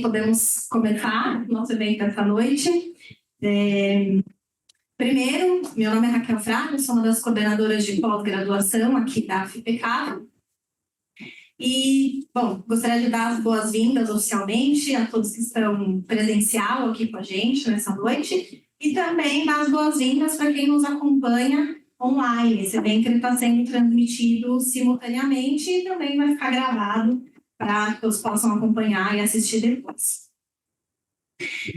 Podemos começar o nosso evento dessa noite. Primeiro, meu nome é Raquel Fraga, sou uma das coordenadoras de pós-graduação aqui da FIPECAF. E, bom, gostaria de dar as boas-vindas oficialmente a todos que estão presencial aqui com a gente nessa noite e também dar as boas-vindas para quem nos acompanha online. Esse evento está sendo transmitido simultaneamente e também vai ficar gravado para que todos possam acompanhar e assistir depois.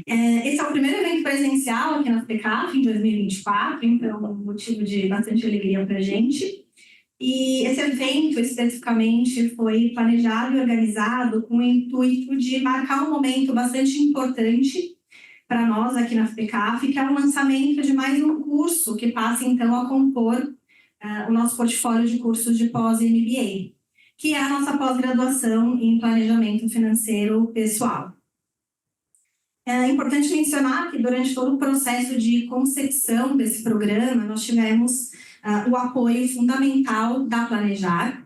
Esse é o primeiro evento presencial aqui na FIPECAF em 2024, então é um motivo de bastante alegria para a gente. E esse evento, especificamente, foi planejado e organizado com o intuito de marcar um momento bastante importante para nós aqui na FIPECAF, que é o lançamento de mais um curso que passa, então, a compor o nosso portfólio de cursos de pós-MBA, que é a nossa pós-graduação em Planejamento Financeiro Pessoal. É importante mencionar que durante todo o processo de concepção desse programa, nós tivemos o apoio fundamental da Planejar.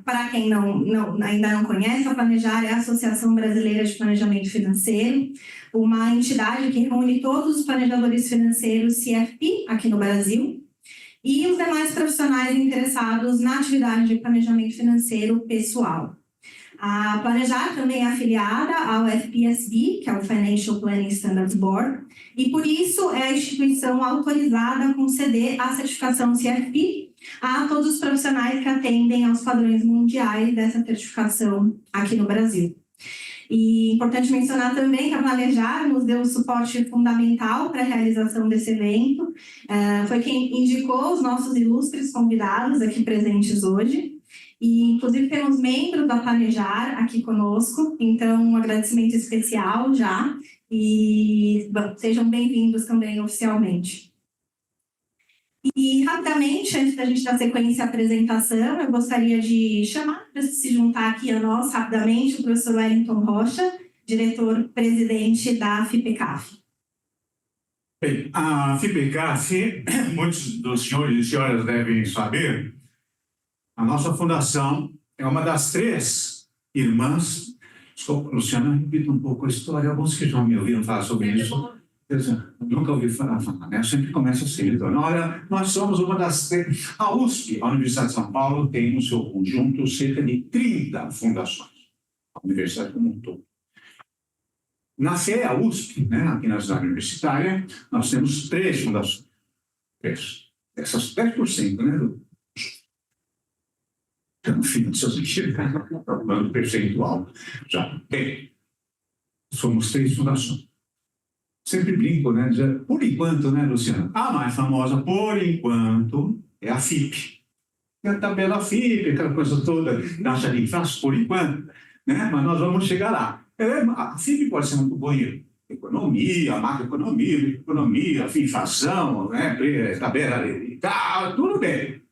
Para quem ainda não conhece, a Planejar é a Associação Brasileira de Planejamento Financeiro, uma entidade que reúne todos os planejadores financeiros CFP aqui no Brasil e os demais profissionais interessados na atividade de planejamento financeiro pessoal. A Planejar também é afiliada ao FPSB, que é o Financial Planning Standards Board, e por isso é a instituição autorizada a conceder a certificação CFP a todos os profissionais que atendem aos padrões mundiais dessa certificação aqui no Brasil. E é importante mencionar também que a Planejar nos deu um suporte fundamental para a realização desse evento, foi quem indicou os nossos ilustres convidados aqui presentes hoje. E, inclusive, temos membros da Planejar aqui conosco, então um agradecimento especial já, e sejam bem-vindos também oficialmente. E, rapidamente, antes da gente dar sequência à apresentação, eu gostaria de chamar para se juntar aqui a nós, rapidamente, o professor Wellington Rocha, diretor-presidente da FIPECAF. Bem, a FIPECAF, muitos dos senhores e senhoras devem saber, a nossa fundação é uma das três irmãs. Desculpa, Luciana, repita um pouco a história. Alguns que já me ouviram falar sobre isso. Eu nunca ouvi falar, né? Eu sempre começo assim. Então, olha, nós somos uma das três. A USP, a Universidade de São Paulo, tem no seu conjunto cerca de 30 fundações. A universidade como um todo. Na FEA USP, né, aqui na cidade universitária, nós temos 3 fundações. 3. Essas 10%, né? No fim do seu sentido, falando percentual, já tem. Somos 3 fundações. Sempre brinco, né? Dizer, por enquanto, né, Luciana? A mais famosa, por enquanto, é a FIP. É a tabela FIP, aquela coisa toda, taxa de inflação, por enquanto. Né? Mas nós vamos chegar lá. A FIP pode ser muito boa em economia, macroeconomia, microeconomia, inflação, né? Tabela e tal, tudo bem.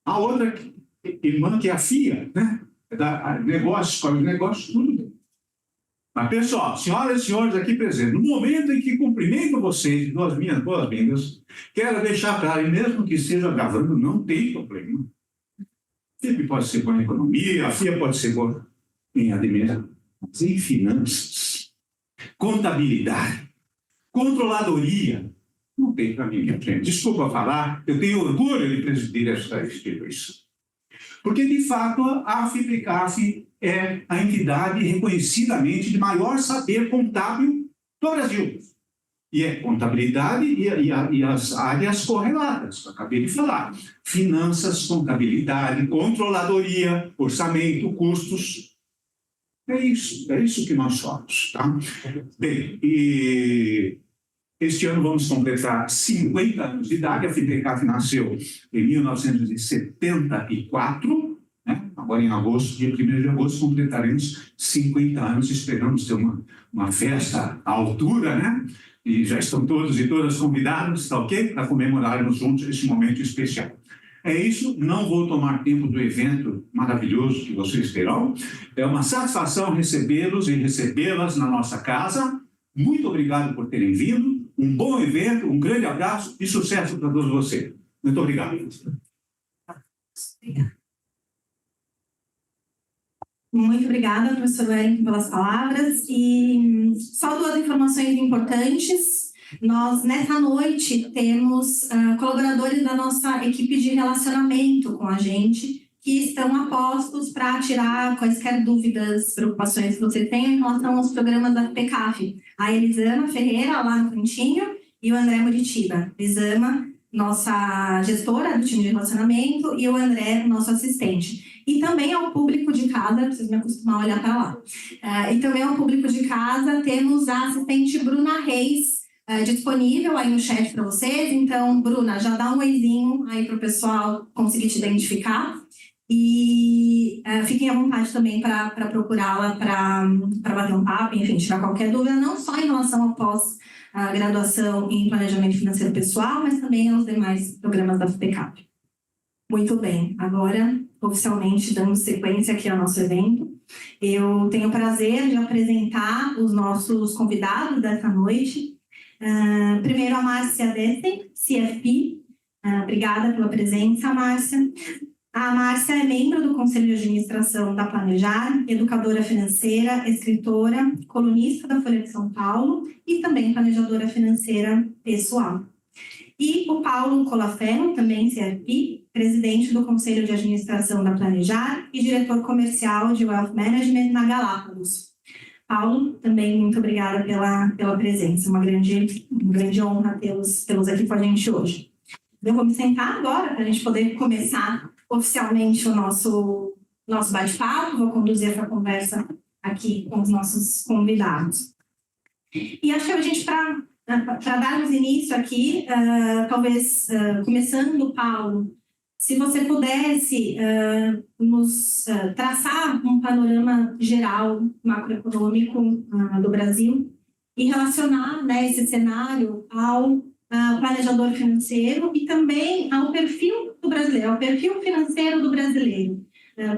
A outra irmã, que é a FIA, né? Da negócios, escola de negócios, tudo bem. Mas, pessoal, senhoras e senhores aqui presentes, no momento em que cumprimento vocês, duas minhas boas-vindas, quero deixar claro, e mesmo que esteja gravando, não tem problema. A FIP pode ser boa em economia, a FIA pode ser boa em administração, mas em finanças, contabilidade, controladoria, não tem para mim, minha gente. Desculpa falar, eu tenho orgulho de presidir essa instituição. Porque, de fato, a FIPECAF é a entidade reconhecidamente de maior saber contábil do Brasil. E é contabilidade e as áreas correlatas, que eu acabei de falar. Finanças, contabilidade, controladoria, orçamento, custos. É isso que nós somos. Tá? Bem, e este ano vamos completar 50 anos de idade. A FIPECAF nasceu em 1974, né? Agora em agosto, dia 1º de agosto, completaremos 50 anos. Esperamos ter uma festa à altura, né? E já estão todos e todas convidados, tá ok? Para comemorarmos juntos esse momento especial. É isso, não vou tomar tempo do evento maravilhoso que vocês terão. É uma satisfação recebê-los e recebê-las na nossa casa. Muito obrigado por terem vindo. Um bom evento, um grande abraço e sucesso para todos vocês. Muito obrigado. Obrigada. Muito obrigada, professor Wellington, pelas palavras. E só 2 informações importantes. Nós, nessa noite, temos colaboradores da nossa equipe de relacionamento com a gente, que estão a postos para tirar quaisquer dúvidas, preocupações que você tenha em relação aos programas da FPCAF. A Elisama Ferreira, lá no cantinho, e o André Muritiba. Elisama, nossa gestora do time de relacionamento, e o André, nosso assistente. E também ao público de casa, vocês me acostumam a olhar para lá. E também ao público de casa, temos a assistente Bruna Reis disponível aí no chat para vocês. Então, Bruna, já dá um oizinho aí para o pessoal conseguir te identificar. E fiquem à vontade também para procurá-la, para bater um papo, enfim, tirar qualquer dúvida, não só em relação ao pós-graduação em planejamento financeiro pessoal, mas também aos demais programas da FPCAP. Muito bem, agora, oficialmente, damos sequência aqui ao nosso evento. Eu tenho o prazer de apresentar os nossos convidados dessa noite. Primeiro, a Márcia Dessen, CFP. Obrigada pela presença, Márcia. A Márcia é membro do Conselho de Administração da Planejar, educadora financeira, escritora, colunista da Folha de São Paulo e também planejadora financeira pessoal. E o Paulo Colafeno, também CFP, presidente do Conselho de Administração da Planejar e diretor comercial de Wealth Management na Galápagos. Paulo, também muito obrigada pela presença, uma grande honra tê-los aqui com a gente hoje. Eu vou me sentar agora para a gente poder começar oficialmente o nosso bate-papo, vou conduzir essa conversa aqui com os nossos convidados. E acho que a gente, para darmos início aqui, talvez começando, Paulo, se você pudesse nos traçar um panorama geral macroeconômico do Brasil e relacionar, né, esse cenário ao planejador financeiro e também ao perfil do brasileiro, ao perfil financeiro do brasileiro.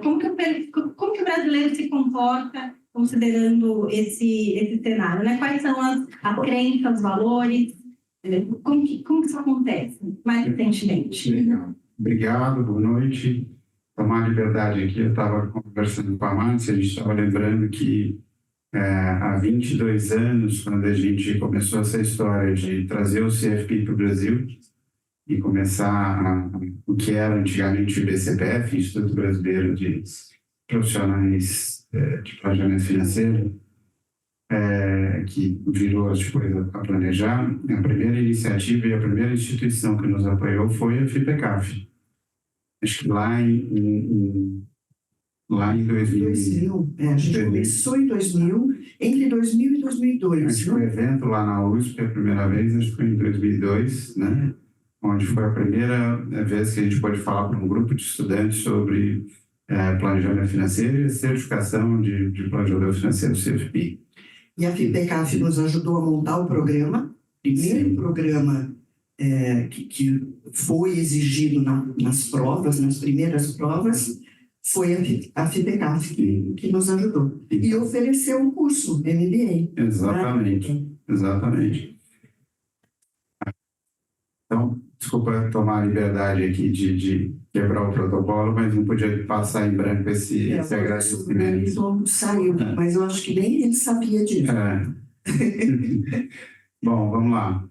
Como que o brasileiro se comporta considerando esse cenário, né? Quais são as crenças, os valores, como que isso acontece mais recentemente? Legal. Obrigado, boa noite. Tomar liberdade aqui, eu estava conversando com a Márcia, a gente estava lembrando que há 22 anos, quando a gente começou essa história de trazer o CFP para o Brasil e começar o que era antigamente o IBCPF, Instituto Brasileiro de Profissionais de Planejamento Financeiro, que virou depois a Planejar, a primeira iniciativa e a primeira instituição que nos apoiou foi a FIPECAF. Acho que lá em 2000. A gente começou em 2000, entre 2000 e 2002. Acho que o evento lá na USP, a primeira vez, acho que foi em 2002, né? Onde foi a primeira vez que a gente pôde falar para um grupo de estudantes sobre planejamento financeiro e a certificação de planejador financeiro CFP. E a FIPECAF nos ajudou a montar o programa. Primeiro programa que foi exigido nas provas, nas primeiras provas, foi a FIPECAF que nos ajudou. E ofereceu um curso MBA. Exatamente, exatamente. Então, desculpa tomar a liberdade aqui de quebrar o protocolo, mas não podia passar em branco esse agradecimento. Saiu, mas eu acho que nem ele sabia disso. Bom, vamos lá.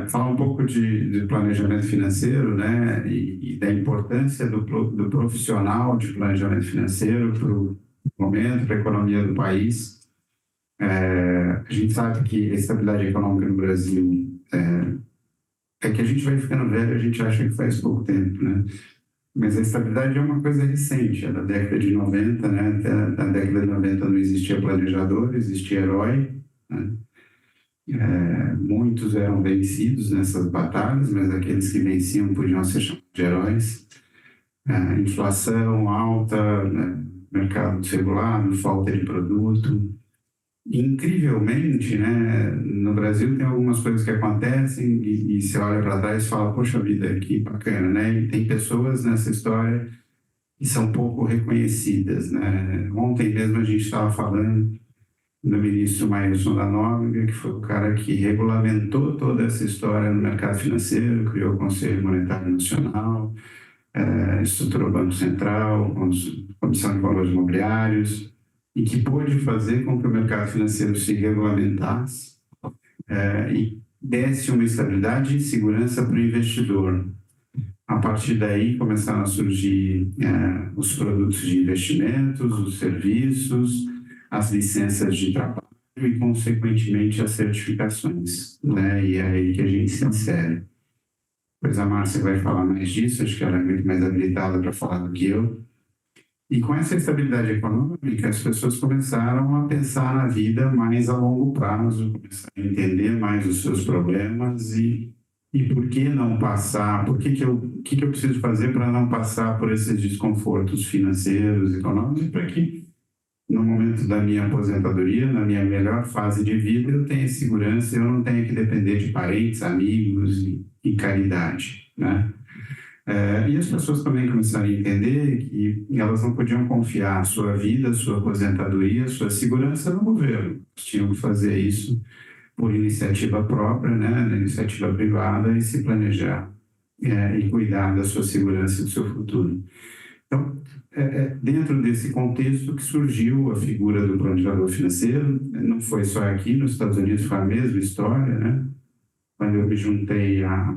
Falar um pouco de planejamento financeiro, né, e da importância do profissional de planejamento financeiro para o momento, para a economia do país. A gente sabe que a estabilidade econômica no Brasil é que a gente vai ficando velho, a gente acha que faz pouco tempo, né? Mas a estabilidade é uma coisa recente, é da década de 90, né? Até na década de 90 não existia planejador, existia herói, né? Muitos eram vencidos nessas batalhas, mas aqueles que venciam podiam ser chamados de heróis. Inflação alta, né? Mercado desregulado, falta de produto. Incrivelmente, né, no Brasil tem algumas coisas que acontecem e você olha para trás e fala, poxa vida, que bacana, né? E tem pessoas nessa história que são pouco reconhecidas, né? Ontem mesmo a gente estava falando do ministro Maílson da Nóbrega, que foi o cara que regulamentou toda essa história no mercado financeiro, criou o Conselho Monetário Nacional, estruturou o Banco Central, Comissão de Valores Imobiliários, e que pôde fazer com que o mercado financeiro se regulamentasse e desse uma estabilidade e segurança para o investidor. A partir daí começaram a surgir os produtos de investimentos, os serviços, as licenças de trabalho e, consequentemente, as certificações, né? E é aí que a gente se insere. Pois a Márcia vai falar mais disso, acho que ela é muito mais habilitada para falar do que eu. E com essa estabilidade econômica, as pessoas começaram a pensar na vida mais a longo prazo, começaram a entender mais os seus problemas e por que não passar, o que eu preciso fazer para não passar por esses desconfortos financeiros, econômicos, para que no momento da minha aposentadoria, na minha melhor fase de vida, eu tenha segurança, eu não tenha que depender de parentes, amigos e caridade, né? E as pessoas também começaram a entender que elas não podiam confiar a sua vida, a sua aposentadoria, a sua segurança no governo. Elas tinham que fazer isso por iniciativa própria, né, na iniciativa privada, e se planejar e cuidar da sua segurança e do seu futuro. Então, dentro desse contexto que surgiu a figura do planejador financeiro. Não foi só aqui, nos Estados Unidos foi a mesma história, né? Quando eu me juntei à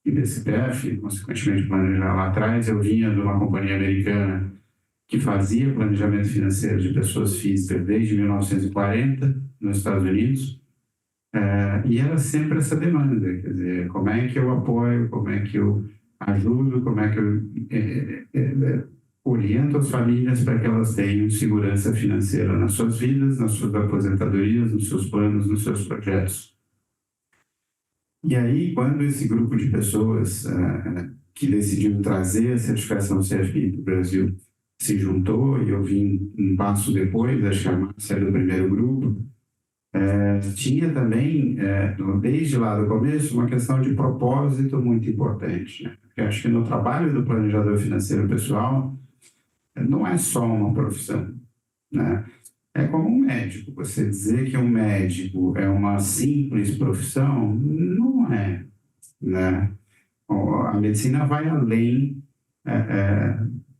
IBCPF, consequentemente planejar lá atrás, eu vinha de uma companhia americana que fazia planejamento financeiro de pessoas físicas desde 1940 nos Estados Unidos. E era sempre essa demanda, quer dizer, como é que eu apoio, como é que eu ajudo, como é que eu oriento as famílias para que elas tenham segurança financeira nas suas vidas, nas suas aposentadorias, nos seus planos, nos seus projetos. E aí, quando esse grupo de pessoas que decidiu trazer a certificação CFPI para o Brasil se juntou, e eu vim um passo depois, acho que a Márcia era do primeiro grupo, tinha também, desde lá do começo, uma questão de propósito muito importante, né? Porque acho que no trabalho do planejador financeiro pessoal não é só uma profissão, né? É como um médico. Você dizer que um médico é uma simples profissão, não é, né? A medicina vai além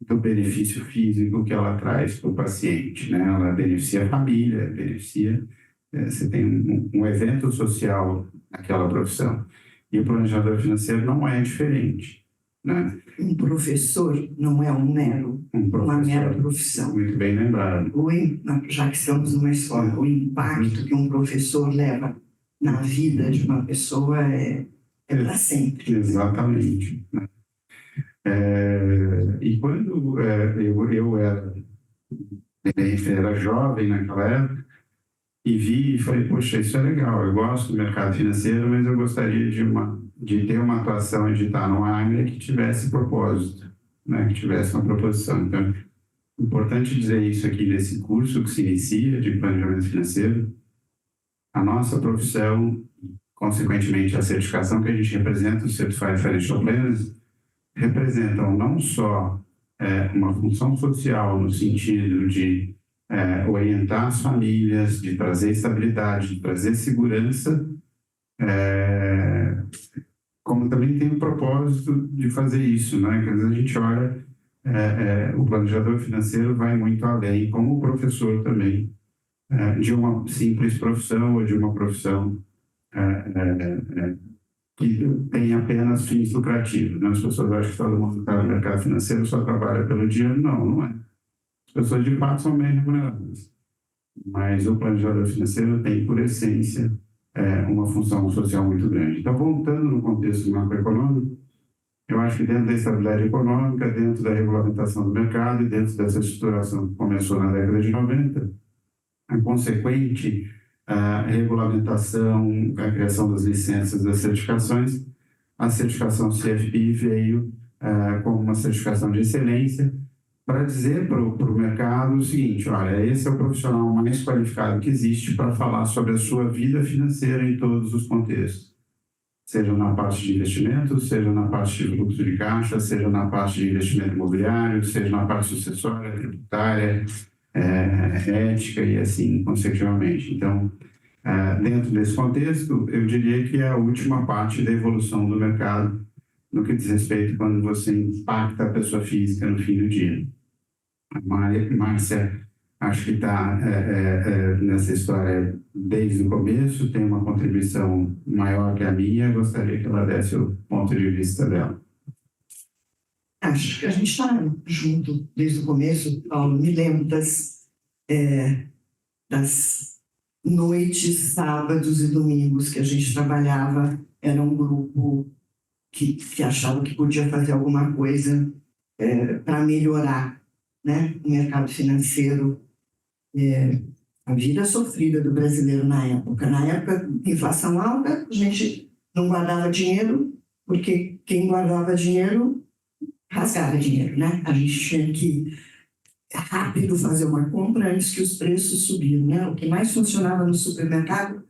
do benefício físico que ela traz para o paciente, né? Ela beneficia a família, beneficia... Você tem um evento social naquela profissão. E o planejador financeiro não é diferente, né? Um professor não é uma mera profissão. Muito bem lembrado. Já que estamos numa escola, o impacto que um professor leva na vida de uma pessoa é para sempre. Exatamente. E quando eu era jovem naquela época, e vi e falei, poxa, isso é legal, eu gosto do mercado financeiro, mas eu gostaria de ter uma atuação e de estar numa área que tivesse propósito, né? Que tivesse uma proposição. Então, é importante dizer isso aqui nesse curso que se inicia de planejamento financeiro. A nossa profissão, consequentemente a certificação que a gente representa, o Certified Financial Planners, representam não só uma função social no sentido de orientar as famílias, de trazer estabilidade, de trazer segurança, como também tem o propósito de fazer isso, né? Quer dizer, a gente olha, o planejador financeiro vai muito além, como o professor também, de uma simples profissão ou de uma profissão que tem apenas fins lucrativos, né? As pessoas acham que todo mundo que está no mercado financeiro só trabalha pelo dinheiro. Não é. As pessoas de fato são bem remuneradas, mas o planejador financeiro tem, por essência, uma função social muito grande. Então, voltando no contexto macroeconômico, eu acho que dentro da estabilidade econômica, dentro da regulamentação do mercado e dentro dessa estruturação que começou na década de 90, a consequente regulamentação, a criação das licenças, das certificações, a certificação CFPI veio como uma certificação de excelência, para dizer para o mercado o seguinte: olha, esse é o profissional mais qualificado que existe para falar sobre a sua vida financeira em todos os contextos, seja na parte de investimentos, seja na parte de fluxo de caixa, seja na parte de investimento imobiliário, seja na parte sucessória, tributária, ética e assim consecutivamente. Então, dentro desse contexto, eu diria que é a última parte da evolução do mercado no que diz respeito quando você impacta a pessoa física no fim do dia. A Márcia, acho que está nessa história desde o começo, tem uma contribuição maior que a minha, gostaria que ela desse o ponto de vista dela. Acho que a gente está junto desde o começo, Paulo. Me lembro das noites, sábados e domingos que a gente trabalhava. Era um grupo que achava que podia fazer alguma coisa para melhorar, né, o mercado financeiro. A vida sofrida do brasileiro na época. Na época, inflação alta, a gente não guardava dinheiro, porque quem guardava dinheiro rasgava dinheiro, né? A gente tinha que rápido fazer uma compra antes que os preços subiram, né? O que mais funcionava no supermercado,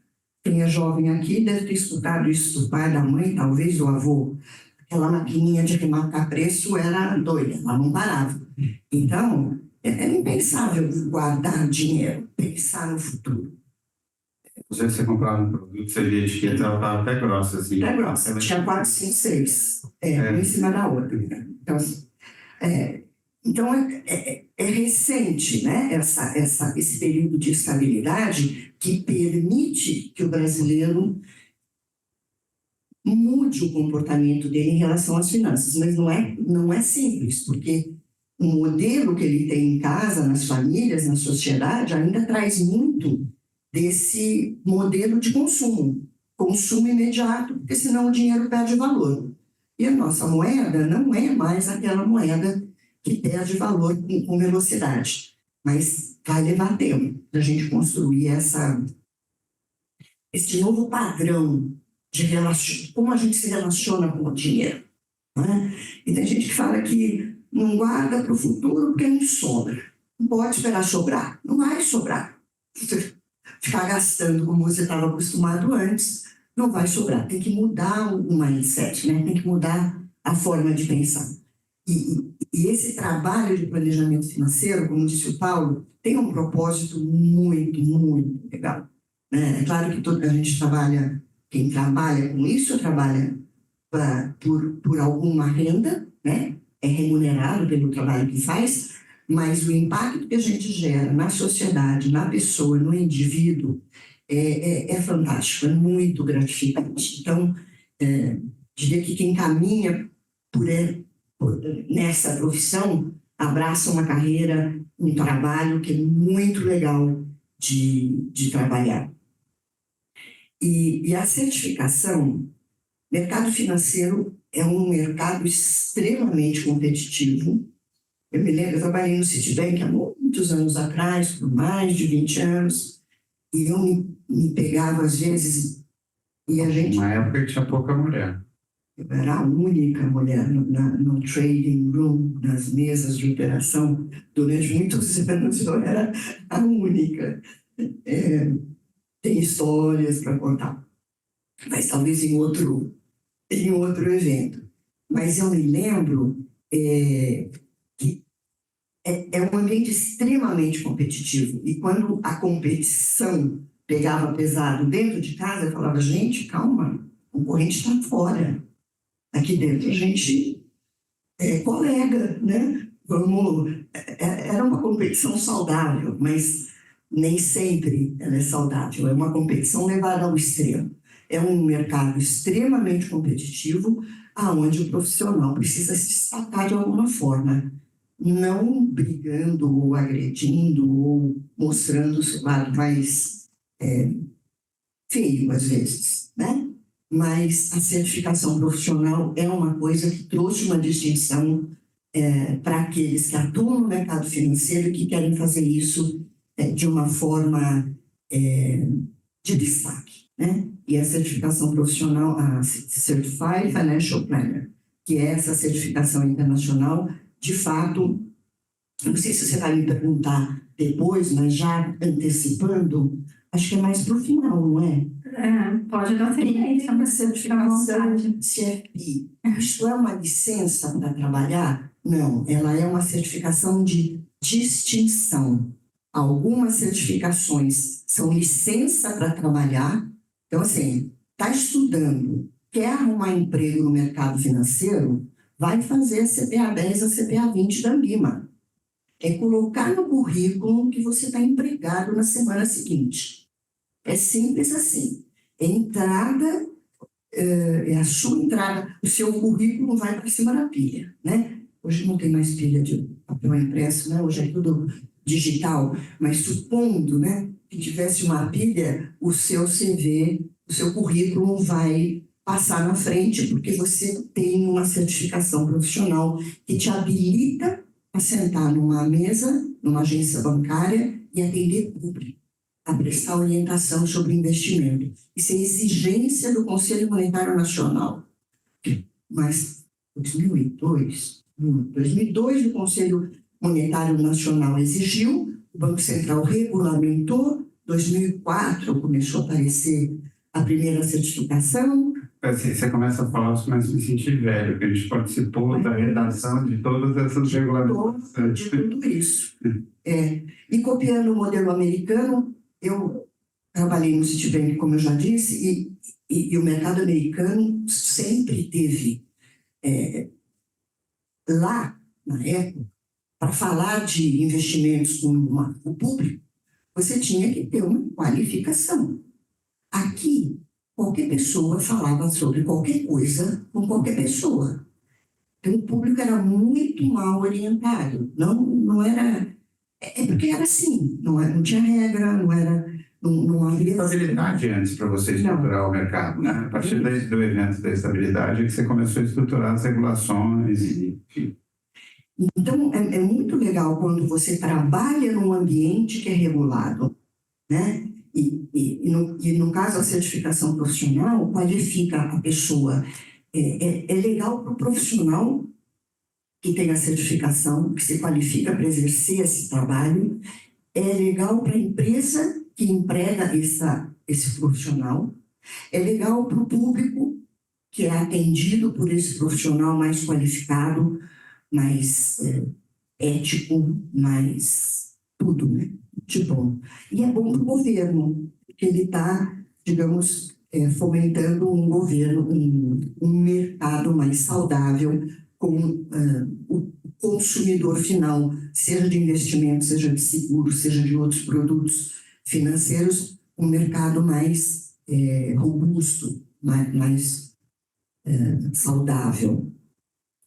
quem é jovem aqui deve ter escutado isso do pai, da mãe, talvez do avô. Aquela maquininha de remarcar preço era doida, ela não parava. Então, é impensável guardar dinheiro, pensar no futuro. Você comprava um produto, você via a etiqueta, ela estava até grossa, assim. Até grossa, tinha 4, 5, 6, uma em cima da outra. Então, é recente, né, esse período de estabilidade que permite que o brasileiro mude o comportamento dele em relação às finanças, mas não é simples, porque o modelo que ele tem em casa, nas famílias, na sociedade, ainda traz muito desse modelo de consumo imediato, porque senão o dinheiro perde valor. E a nossa moeda não é mais aquela moeda que perde valor com velocidade, mas vai levar tempo para a gente construir esse novo padrão de como a gente se relaciona com o dinheiro, né? E tem gente que fala que não guarda para o futuro porque não sobra. Não pode esperar sobrar, não vai sobrar. Ficar gastando como você estava acostumado antes, não vai sobrar. Tem que mudar o mindset, né? Tem que mudar a forma de pensar. E esse trabalho de planejamento financeiro, como disse o Paulo, tem um propósito muito, muito legal, né? É claro que a gente trabalha, quem trabalha com isso, trabalha por alguma renda, né? É remunerado pelo trabalho que faz, mas o impacto que a gente gera na sociedade, na pessoa, no indivíduo, é fantástico, é muito gratificante. Então, diria que quem caminha nessa profissão abraça uma carreira, um trabalho que é muito legal de trabalhar. E a certificação, mercado financeiro é um mercado extremamente competitivo. Eu me lembro, eu trabalhei no Citibank há muitos anos atrás, por mais de 20 anos, e eu me pegava às vezes, e a gente... Uma época que tinha pouca mulher. Eu era a única mulher no trading room, nas mesas de operação. Durante muitos anos eu era a única. Tem histórias para contar, mas talvez em outro evento. Mas eu me lembro que é um ambiente extremamente competitivo. E quando a competição pegava pesado dentro de casa, eu falava, gente, calma, o concorrente está fora. Aqui dentro a gente é colega, né? Era uma competição saudável, mas nem sempre ela é saudável. É uma competição levada ao extremo. É um mercado extremamente competitivo, aonde o profissional precisa se destacar de alguma forma, não brigando ou agredindo ou mostrando o seu lado mais feio, às vezes, né? Mas a certificação profissional é uma coisa que trouxe uma distinção para aqueles que atuam no mercado financeiro e que querem fazer isso de uma forma de destaque, né? E a certificação profissional, a Certified Financial Planner, que é essa certificação internacional, de fato, não sei se você vai me perguntar depois, mas já antecipando, acho que é mais para o final, não é? Pode dar é uma certificação CFP. Isto é uma licença para trabalhar? Não, ela é uma certificação de distinção. Algumas certificações são licença para trabalhar. Então, assim, está estudando quer arrumar emprego no mercado financeiro, vai fazer a CPA 10, a CPA 20 da Ambima. É colocar no currículo que você está empregado na semana seguinte. É simples assim. Entrada, é a sua entrada, o seu currículo vai para cima da pilha, né? Hoje não tem mais pilha de papel impresso, né? Hoje é tudo digital, mas supondo, né, que tivesse uma pilha, o seu CV, o seu currículo vai passar na frente, porque você tem uma certificação profissional que te habilita a sentar numa mesa, numa agência bancária e atender público, a prestar orientação sobre investimento. Isso é exigência do Conselho Monetário Nacional. Mas 2002 o Conselho Monetário Nacional exigiu, o Banco Central regulamentou, 2004 começou a aparecer a primeira certificação. Assim, você começa a falar, eu começo a me sentir velho, porque a gente participou da redação de todas essas regulamentações. De tudo isso. E copiando o modelo americano, eu trabalhei no Citibank, como eu já disse, e o mercado americano sempre teve, lá, na época, para falar de investimentos com o público, você tinha que ter uma qualificação. Aqui, qualquer pessoa falava sobre qualquer coisa com qualquer pessoa. Então, o público era muito mal orientado. Não era... porque era assim, não tinha regra, não havia... Estabilidade antes para você estruturar o mercado, né? A partir do evento da estabilidade é que você começou a estruturar as regulações e... Então, é muito legal quando você trabalha num ambiente que é regulado, né? E no caso, a certificação profissional qualifica a pessoa. É legal para o profissional que tem a certificação, que se qualifica para exercer esse trabalho. É legal para a empresa que emprega esse profissional. É legal para o público que é atendido por esse profissional mais qualificado, mais ético, mais tudo, né? De bom. E é bom para o governo, porque ele está, digamos, fomentando um governo, um mercado mais saudável, com o consumidor final, seja de investimento, seja de seguro, seja de outros produtos financeiros, um mercado mais robusto, mais saudável.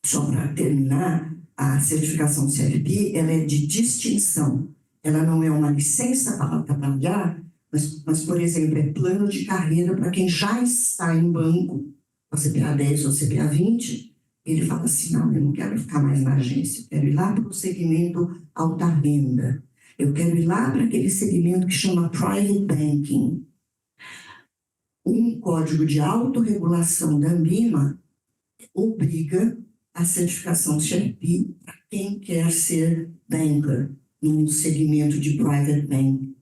Só para terminar, a certificação CFP, ela é de distinção. Ela não é uma licença para trabalhar, mas, por exemplo, é plano de carreira para quem já está em banco, a CPA 10 ou a CPA 20, ele fala assim, não, eu não quero ficar mais na agência, eu quero ir lá para o segmento alta renda, eu quero ir lá para aquele segmento que chama Private Banking. Um código de autorregulação da Ambima obriga a certificação CFP para quem quer ser banker num segmento de private bank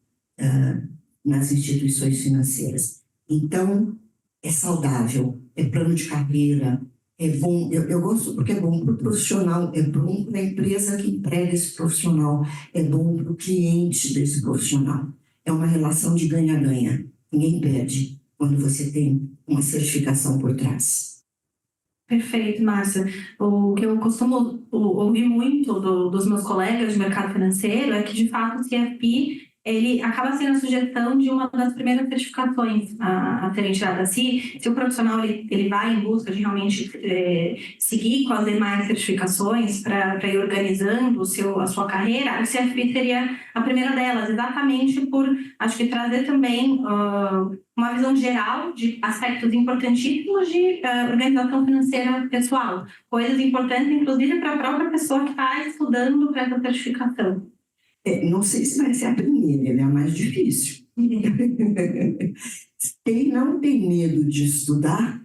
nas instituições financeiras. Então, é saudável, é plano de carreira, é bom, eu gosto porque é bom para o profissional, é bom para a empresa que emprega esse profissional, é bom para o cliente desse profissional. É uma relação de ganha-ganha, ninguém perde quando você tem uma certificação por trás. Perfeito, Márcia. O que eu costumo ouvir muito dos meus colegas de mercado financeiro é que, de fato, o CFP ele acaba sendo a sugestão de uma das primeiras certificações a serem tiradas. Se o profissional ele vai em busca de realmente seguir com as demais certificações para ir organizando a sua carreira, o CFP seria a primeira delas, exatamente por, acho que, trazer também uma visão geral de aspectos importantíssimos de organização financeira pessoal, coisas importantes, inclusive, para a própria pessoa que está estudando para essa certificação. Não sei se vai ser a primeira, ela é a mais difícil. Quem não tem medo de estudar,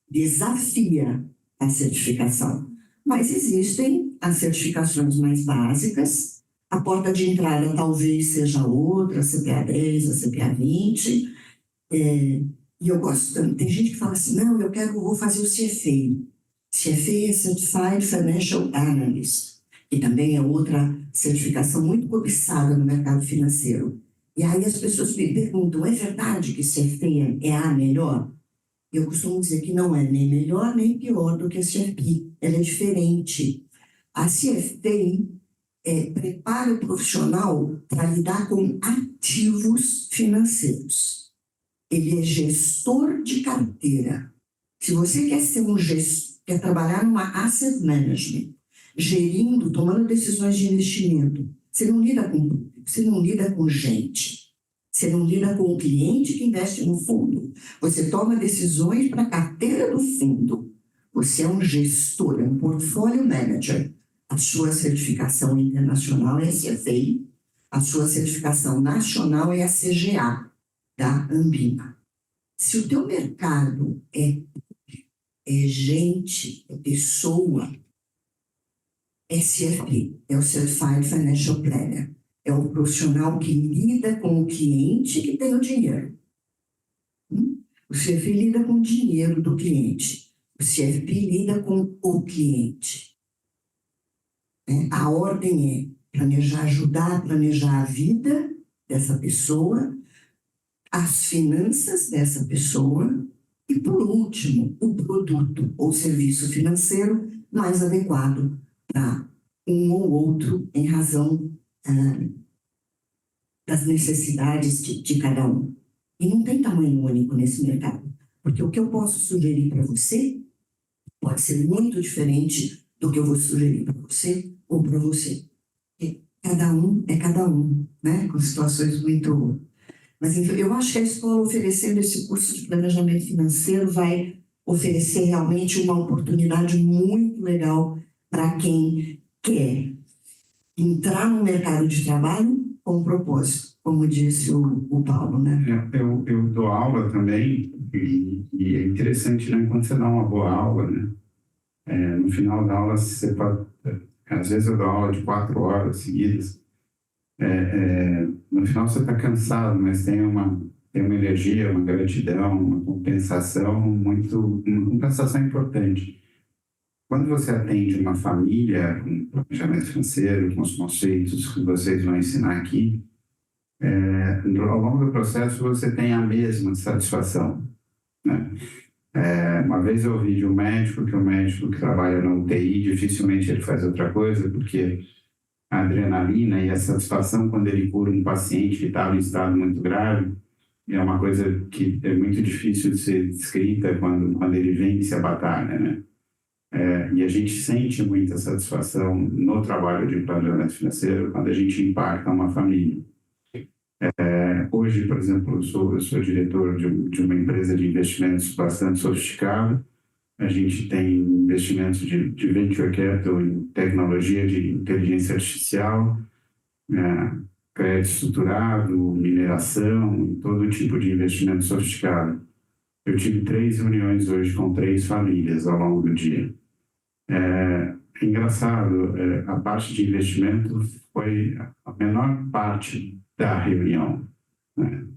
desafia a certificação. Mas existem as certificações mais básicas, a porta de entrada talvez seja outra, a CPA 10, a CPA 20. E eu gosto também, tem gente que fala assim, não, vou fazer o CFA. CFA é Certified Financial Analyst, que também é outra certificação muito cobiçada no mercado financeiro. E aí as pessoas me perguntam, é verdade que CFA é a melhor? Eu costumo dizer que não é nem melhor nem pior do que a CFP. Ela é diferente. A CFP prepara o profissional para lidar com ativos financeiros. Ele é gestor de carteira. Se você quer ser um gestor, quer trabalhar numa asset management, gerindo, tomando decisões de investimento, você não lida com público, você não lida com gente, você não lida com o cliente que investe no fundo, você toma decisões para a carteira do fundo, você é um gestor, é um portfólio manager. A sua certificação internacional é a CFA, a sua certificação nacional é a CGA, da Anbima. Se o teu mercado é gente, é pessoa, é CFP, é o Certified Financial Planner. É o profissional que lida com o cliente que tem o dinheiro. O CFP lida com o dinheiro do cliente. O CFP lida com o cliente. A ordem é planejar, ajudar a planejar a vida dessa pessoa, as finanças dessa pessoa e, por último, o produto ou serviço financeiro mais adequado para um ou outro em razão das necessidades de cada um. E não tem tamanho único nesse mercado, porque o que eu posso sugerir para você pode ser muito diferente do que eu vou sugerir para você ou para você. E cada um é cada um, né? Com situações muito... Mas eu acho que a escola oferecendo esse curso de planejamento financeiro vai oferecer realmente uma oportunidade muito legal para quem quer entrar no mercado de trabalho com um propósito, como disse o Paulo, né? Eu dou aula também e é interessante, né? Quando você dá uma boa aula, né? No final da aula, você pode... Às vezes eu dou aula de 4 horas seguidas. No final você está cansado, mas tem uma energia, uma gratidão, uma compensação importante. Quando você atende uma família com planejamento financeiro, com os conceitos que vocês vão ensinar aqui, ao longo do processo você tem a mesma satisfação, né? Uma vez eu ouvi de um médico que o médico que trabalha na UTI, dificilmente ele faz outra coisa, porque a adrenalina e a satisfação quando ele cura um paciente que estava em estado muito grave é uma coisa que é muito difícil de ser descrita quando ele vence a batalha, né? E a gente sente muita satisfação no trabalho de planejamento financeiro quando a gente impacta uma família. Hoje, por exemplo, eu sou diretor de uma empresa de investimentos bastante sofisticada. A gente tem investimentos de venture capital em tecnologia de inteligência artificial, crédito estruturado, mineração, todo tipo de investimento sofisticado. Eu tive 3 reuniões hoje com 3 famílias ao longo do dia. Engraçado, a parte de investimento foi a menor parte da reunião, né?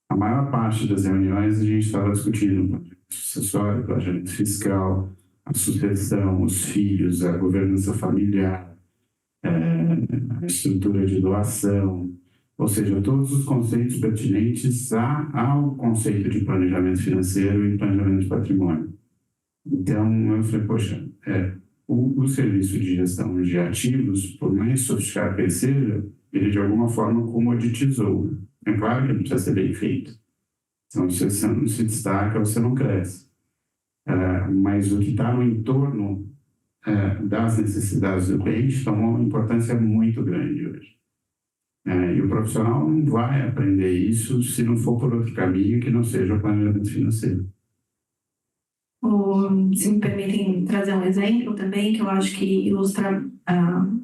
A maior parte das reuniões a gente estava discutindo planejamento sucessório, planejamento fiscal, a sucessão, os filhos, a governança familiar, a estrutura de doação, ou seja, todos os conceitos pertinentes ao conceito de planejamento financeiro e planejamento de patrimônio. Então, eu falei, poxa, o serviço de gestão de ativos, por mais sofisticado que ele seja, ele de alguma forma comoditizou. É claro que ele precisa ser bem feito. Então, se você não se destaca, você não cresce. Mas o que está no entorno das necessidades do cliente tomou uma importância muito grande hoje. E o profissional não vai aprender isso se não for por outro caminho que não seja o planejamento financeiro. Se me permitem trazer um exemplo também, que eu acho que ilustra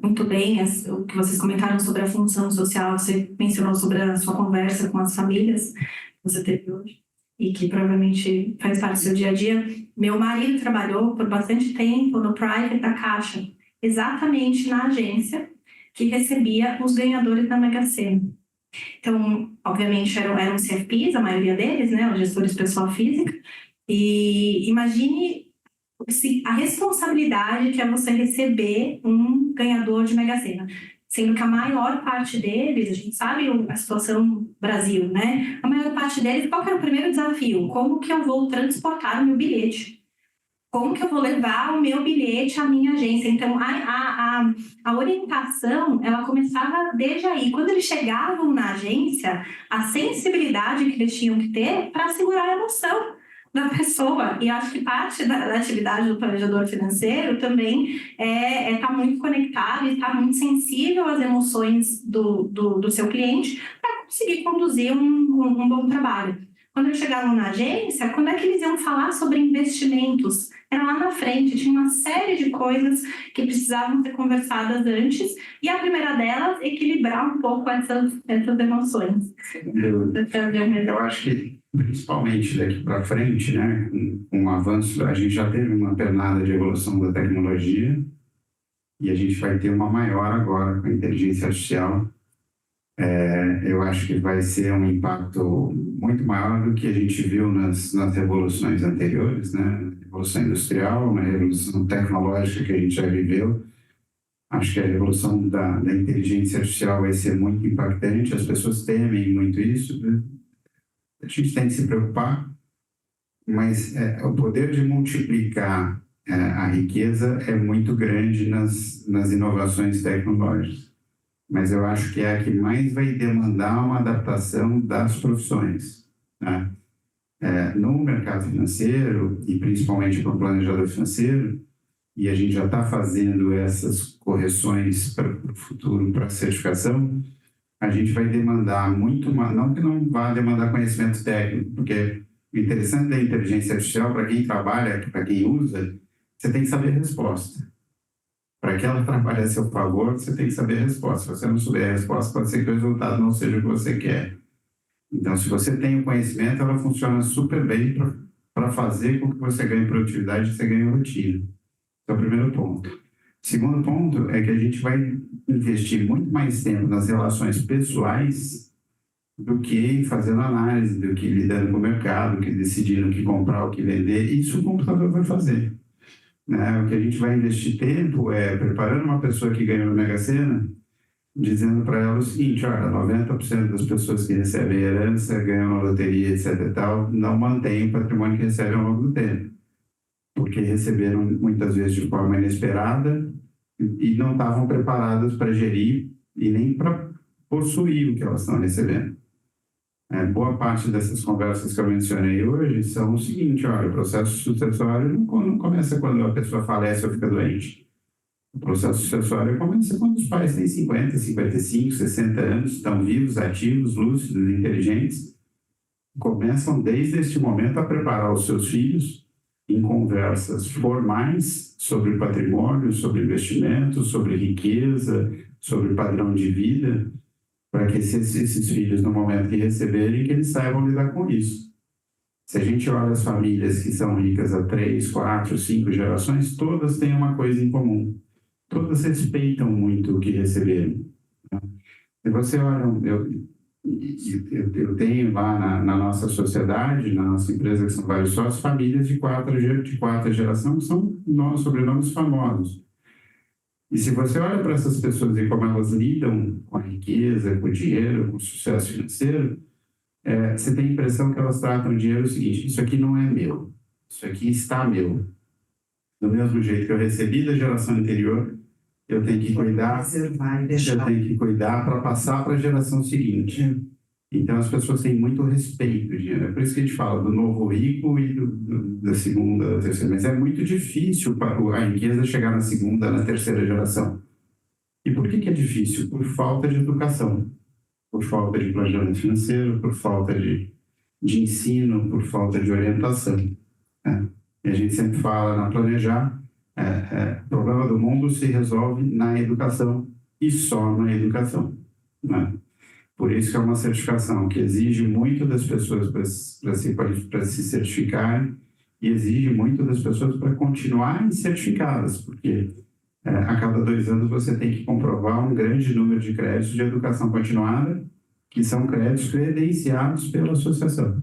muito bem o que vocês comentaram sobre a função social. Você mencionou sobre a sua conversa com as famílias que você teve hoje e que provavelmente faz parte do seu dia a dia. Meu marido trabalhou por bastante tempo no private da Caixa, exatamente na agência que recebia os ganhadores da Mega Sena. Então, obviamente, eram CFPs, a maioria deles, né, os gestores de pessoa física. E imagine a responsabilidade que é você receber um ganhador de Mega Sena. sendo que a maior parte deles, a gente sabe a situação no Brasil, né? A maior parte deles, qual que era o primeiro desafio? Como que eu vou transportar o meu bilhete? Como que eu vou levar o meu bilhete à minha agência? Então, a orientação, ela começava desde aí. Quando eles chegavam na agência, a sensibilidade que eles tinham que ter para segurar a emoção da pessoa. E acho que parte da atividade do planejador financeiro também é estar muito conectado e estar muito sensível às emoções do seu cliente para conseguir conduzir um bom trabalho. Quando eles chegavam na agência, quando é que eles iam falar sobre investimentos? Era lá na frente, tinha uma série de coisas que precisavam ser conversadas antes, e a primeira delas, equilibrar um pouco essas emoções. Eu acho que, principalmente daqui para frente, né, com o avanço, a gente já teve uma pernada de evolução da tecnologia, e a gente vai ter uma maior agora com a inteligência artificial. Eu acho que vai ser um impacto muito maior do que a gente viu nas revoluções anteriores, né? Na Revolução Industrial, na Revolução Tecnológica que a gente já viveu. Acho que a revolução da inteligência artificial vai ser muito impactante, as pessoas temem muito isso. A gente tem que se preocupar, mas o poder de multiplicar a riqueza é muito grande nas inovações tecnológicas. Mas eu acho que é a que mais vai demandar uma adaptação das profissões, né? No mercado financeiro, e principalmente para o planejador financeiro, e a gente já está fazendo essas correções para o futuro, para a certificação, a gente vai demandar muito mais, não que não vá demandar conhecimento técnico, porque o interessante da inteligência artificial, para quem trabalha, para quem usa, você tem que saber a resposta. Para que ela trabalhe a seu favor, você tem que saber a resposta. Se você não souber a resposta, pode ser que o resultado não seja o que você quer. Então, se você tem o conhecimento, ela funciona super bem para fazer com que você ganhe produtividade e você ganhe rotina. Esse é o primeiro ponto. O segundo ponto é que a gente vai investir muito mais tempo nas relações pessoais do que fazendo análise, do que lidando com o mercado, do que decidindo o que comprar, o que vender. Isso o computador vai fazer. O que a gente vai investir tempo é preparando uma pessoa que ganhou na Mega Sena, dizendo para ela o seguinte: olha, 90% das pessoas que recebem herança, ganham na loteria, etc. e tal, não mantêm o patrimônio que recebem ao longo do tempo, porque receberam muitas vezes de forma inesperada e não estavam preparadas para gerir e nem para possuir o que elas estão recebendo. Boa parte dessas conversas que eu mencionei hoje são o seguinte: olha, o processo sucessório não começa quando a pessoa falece ou fica doente. O processo sucessório começa quando os pais têm 50, 55, 60 anos, estão vivos, ativos, lúcidos, inteligentes. Começam desde este momento a preparar os seus filhos em conversas formais sobre patrimônio, sobre investimentos, sobre riqueza, sobre padrão de vida, para que esses filhos, no momento que receberem, que eles saibam lidar com isso. Se a gente olha as famílias que são ricas há 3, 4, 5 gerações, todas têm uma coisa em comum. Todas respeitam muito o que receberam. Se você olha, eu tenho lá na nossa sociedade, na nossa empresa, que são vários sócios, famílias de quarta geração que são sobrenomes famosos. E se você olha para essas pessoas e como elas lidam com a riqueza, com o dinheiro, com o sucesso financeiro, você tem a impressão que elas tratam o dinheiro o seguinte: isso aqui não é meu, isso aqui está meu. Do mesmo jeito que eu recebi da geração anterior, eu tenho que cuidar, para passar para a geração seguinte. Então as pessoas têm muito respeito ao dinheiro. É por isso que a gente fala do novo rico e da segunda, da terceira. Mas é muito difícil para a riqueza chegar na segunda, na terceira geração. E por que é difícil? Por falta de educação, por falta de planejamento financeiro, por falta de ensino, por falta de orientação. E a gente sempre fala na Planejar, o problema do mundo se resolve na educação e só na educação. Por isso que é uma certificação que exige muito das pessoas para se certificarem e exige muito das pessoas para continuarem certificadas, porque a cada 2 anos você tem que comprovar um grande número de créditos de educação continuada, que são créditos credenciados pela associação.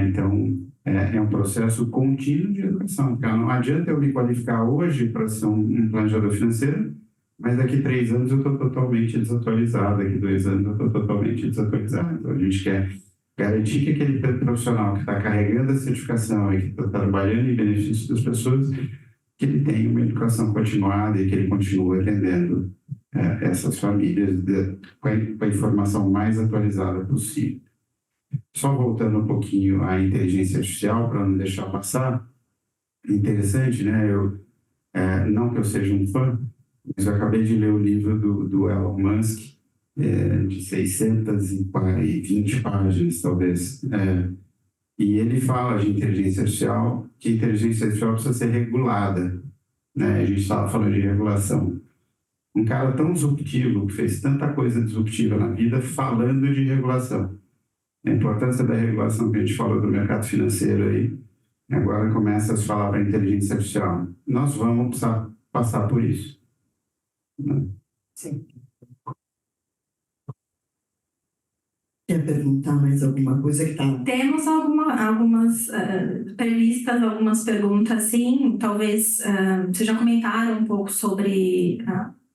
Então, é um processo contínuo de educação. Porque não adianta eu me qualificar hoje para ser um planejador financeiro Mas daqui 3 anos eu estou totalmente desatualizado, daqui 2 anos eu estou totalmente desatualizado. Então a gente quer garantir que aquele profissional que está carregando a certificação e que está trabalhando em benefício das pessoas, que ele tenha uma educação continuada e que ele continue atendendo essas famílias com a informação mais atualizada possível. Só voltando um pouquinho à inteligência artificial, para não deixar passar, interessante, né? Não que eu seja um fã, mas eu acabei de ler o livro do Elon Musk, de 620 páginas, talvez. E ele fala de inteligência artificial, que a inteligência artificial precisa ser regulada, né? A gente estava falando de regulação. Um cara tão disruptivo, que fez tanta coisa disruptiva na vida, falando de regulação. A importância da regulação que a gente falou do mercado financeiro aí, agora começa a se falar para a inteligência artificial. Nós vamos precisar passar por isso. Sim. Quer perguntar mais alguma coisa que está... Temos algumas previstas, algumas perguntas, sim. Talvez vocês já comentaram um pouco sobre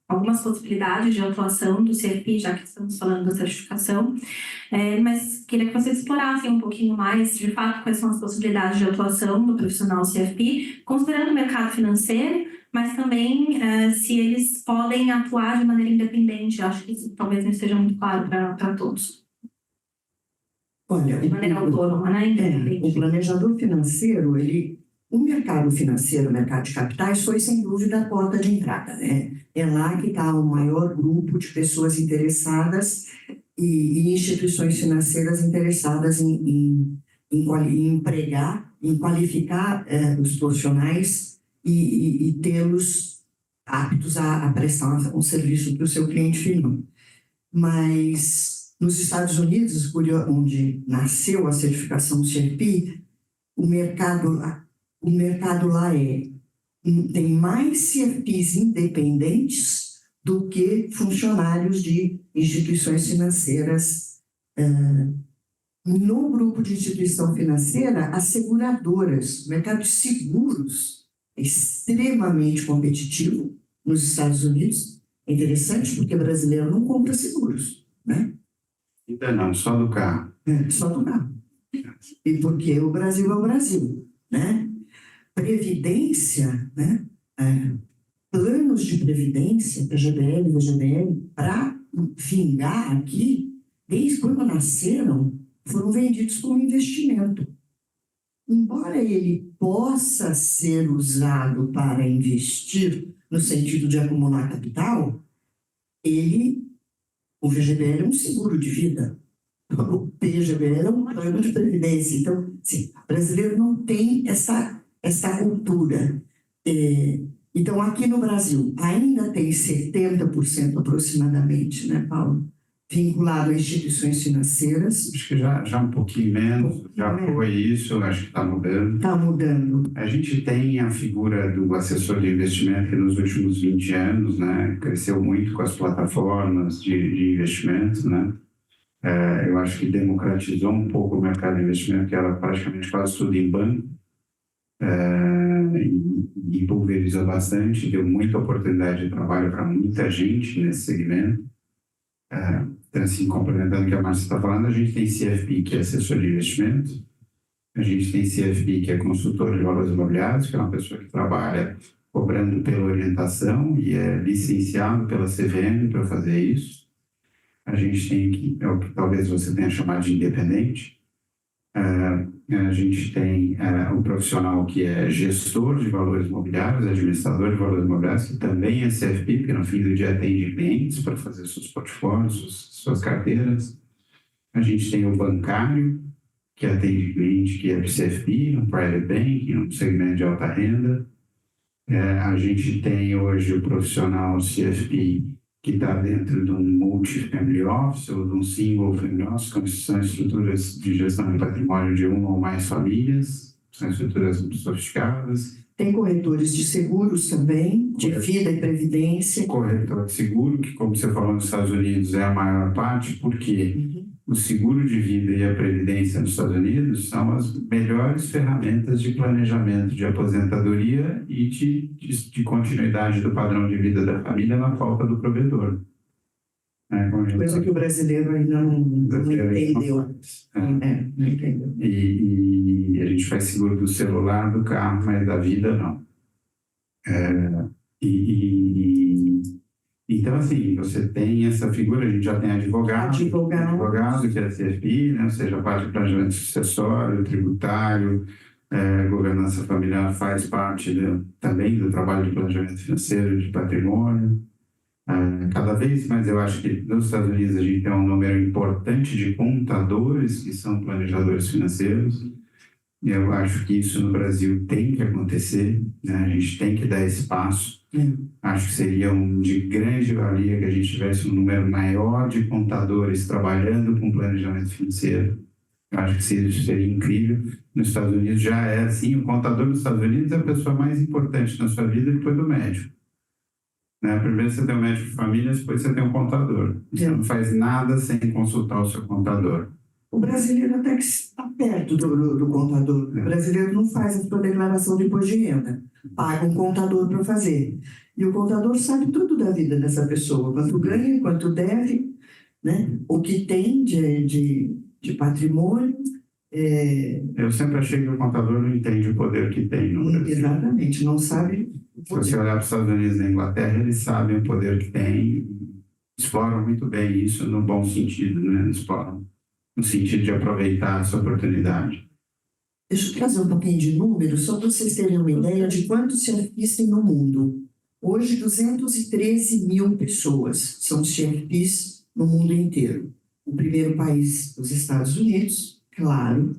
algumas possibilidades de atuação do CFP, já que estamos falando da certificação. Mas queria que vocês explorassem um pouquinho mais, de fato, quais são as possibilidades de atuação do profissional CFP, considerando o mercado financeiro, mas também se eles podem atuar de maneira independente. Acho que isso talvez não esteja muito claro para todos. Olha, De maneira autônoma, né? Independente. O planejador financeiro, o mercado financeiro, o mercado de capitais, foi sem dúvida a porta de entrada, né? É lá que está o maior grupo de pessoas interessadas e instituições financeiras interessadas em empregar, em qualificar os profissionais e tê-los aptos a prestar um serviço para o seu cliente final. Mas nos Estados Unidos, onde nasceu a certificação CFP, o mercado lá tem mais CFPs independentes do que funcionários de instituições financeiras. No grupo de instituição financeira, as seguradoras, o mercado de seguros é extremamente competitivo nos Estados Unidos. É interessante porque o brasileiro não compra seguros, né? Ainda não, só do carro. Só do carro. E porque o Brasil é o Brasil, né? Previdência, né? Planos de previdência, PGBL, VGBL, para vingar aqui, desde quando nasceram, foram vendidos como investimento. Embora ele possa ser usado para investir, no sentido de acumular capital, o VGBL é um seguro de vida, o PGBL é um plano de previdência. Então, sim, o brasileiro não tem essa cultura. Então, aqui no Brasil, ainda tem 70% aproximadamente, né, Paulo, vinculado a instituições financeiras. Acho que já um pouquinho menos, já foi isso, acho que está mudando. Está mudando. A gente tem a figura do assessor de investimento que nos últimos 20 anos, né, cresceu muito com as plataformas de investimento, né? Eu acho que democratizou um pouco o mercado de investimento, que era praticamente quase tudo em banco, e pulverizou bastante, deu muita oportunidade de trabalho para muita gente nesse segmento. Então, assim, complementando o que a Márcia está falando, a gente tem CFP, que é assessor de investimento, a gente tem CFP, que é consultor de valores imobiliários, que é uma pessoa que trabalha cobrando pela orientação e é licenciado pela CVM para fazer isso. A gente tem é o que talvez você tenha chamado de independente. A gente tem um profissional que é gestor de valores imobiliários, administrador de valores imobiliários, que também é CFP, porque no fim do dia atende clientes para fazer seus portfólios, suas carteiras. A gente tem o bancário, que atende cliente que é de CFP, no private banking, no segmento de alta renda. A gente tem hoje o profissional CFP, que está dentro de um multi-family office ou de um single family office, que são estruturas de gestão de patrimônio de uma ou mais famílias, são estruturas muito sofisticadas. Tem corretores de seguros também, de vida e previdência. Corretor de seguro, que como você falou nos Estados Unidos é a maior parte, por quê? o seguro de vida e a previdência nos Estados Unidos são as melhores ferramentas de planejamento de aposentadoria e de continuidade do padrão de vida da família na falta do provedor. Coisa que o brasileiro ainda não entendeu. Não entendeu. E a gente faz seguro do celular, do carro, mas da vida não. Então, assim, você tem essa figura, a gente já tem advogado que é CFI, né? Ou seja, a parte de planejamento sucessório, tributário, governança familiar faz parte também do trabalho de planejamento financeiro, de patrimônio. Cada vez mais eu acho que nos Estados Unidos a gente tem um número importante de contadores que são planejadores financeiros. E eu acho que isso no Brasil tem que acontecer, né? A gente tem que dar espaço. Acho que seria de grande valia que a gente tivesse um número maior de contadores trabalhando com planejamento financeiro. Eu acho que isso seria incrível. Nos Estados Unidos já é assim, o contador nos Estados Unidos é a pessoa mais importante na sua vida depois do médico. Né? Primeiro você tem um médico de família, depois você tem um contador. Você não faz nada sem consultar o seu contador. O brasileiro até que está perto do contador. O brasileiro não faz a sua declaração de imposto de renda. Paga um contador para fazer. E o contador sabe tudo da vida dessa pessoa. Quanto ganha, quanto deve, né? O que tem de patrimônio. Eu sempre achei que o contador não entende o poder que tem no Brasil. Exatamente, não sabe. Se você olhar para os Estados Unidos e na Inglaterra, eles sabem o poder que tem. Exploram muito bem isso no bom sentido, né? Exploram no sentido de aproveitar essa oportunidade. Deixa eu trazer um pouquinho de números, só para vocês terem uma ideia de quantos CFPs tem no mundo. Hoje, 213 mil pessoas são CFPs no mundo inteiro. O primeiro país, os Estados Unidos, claro,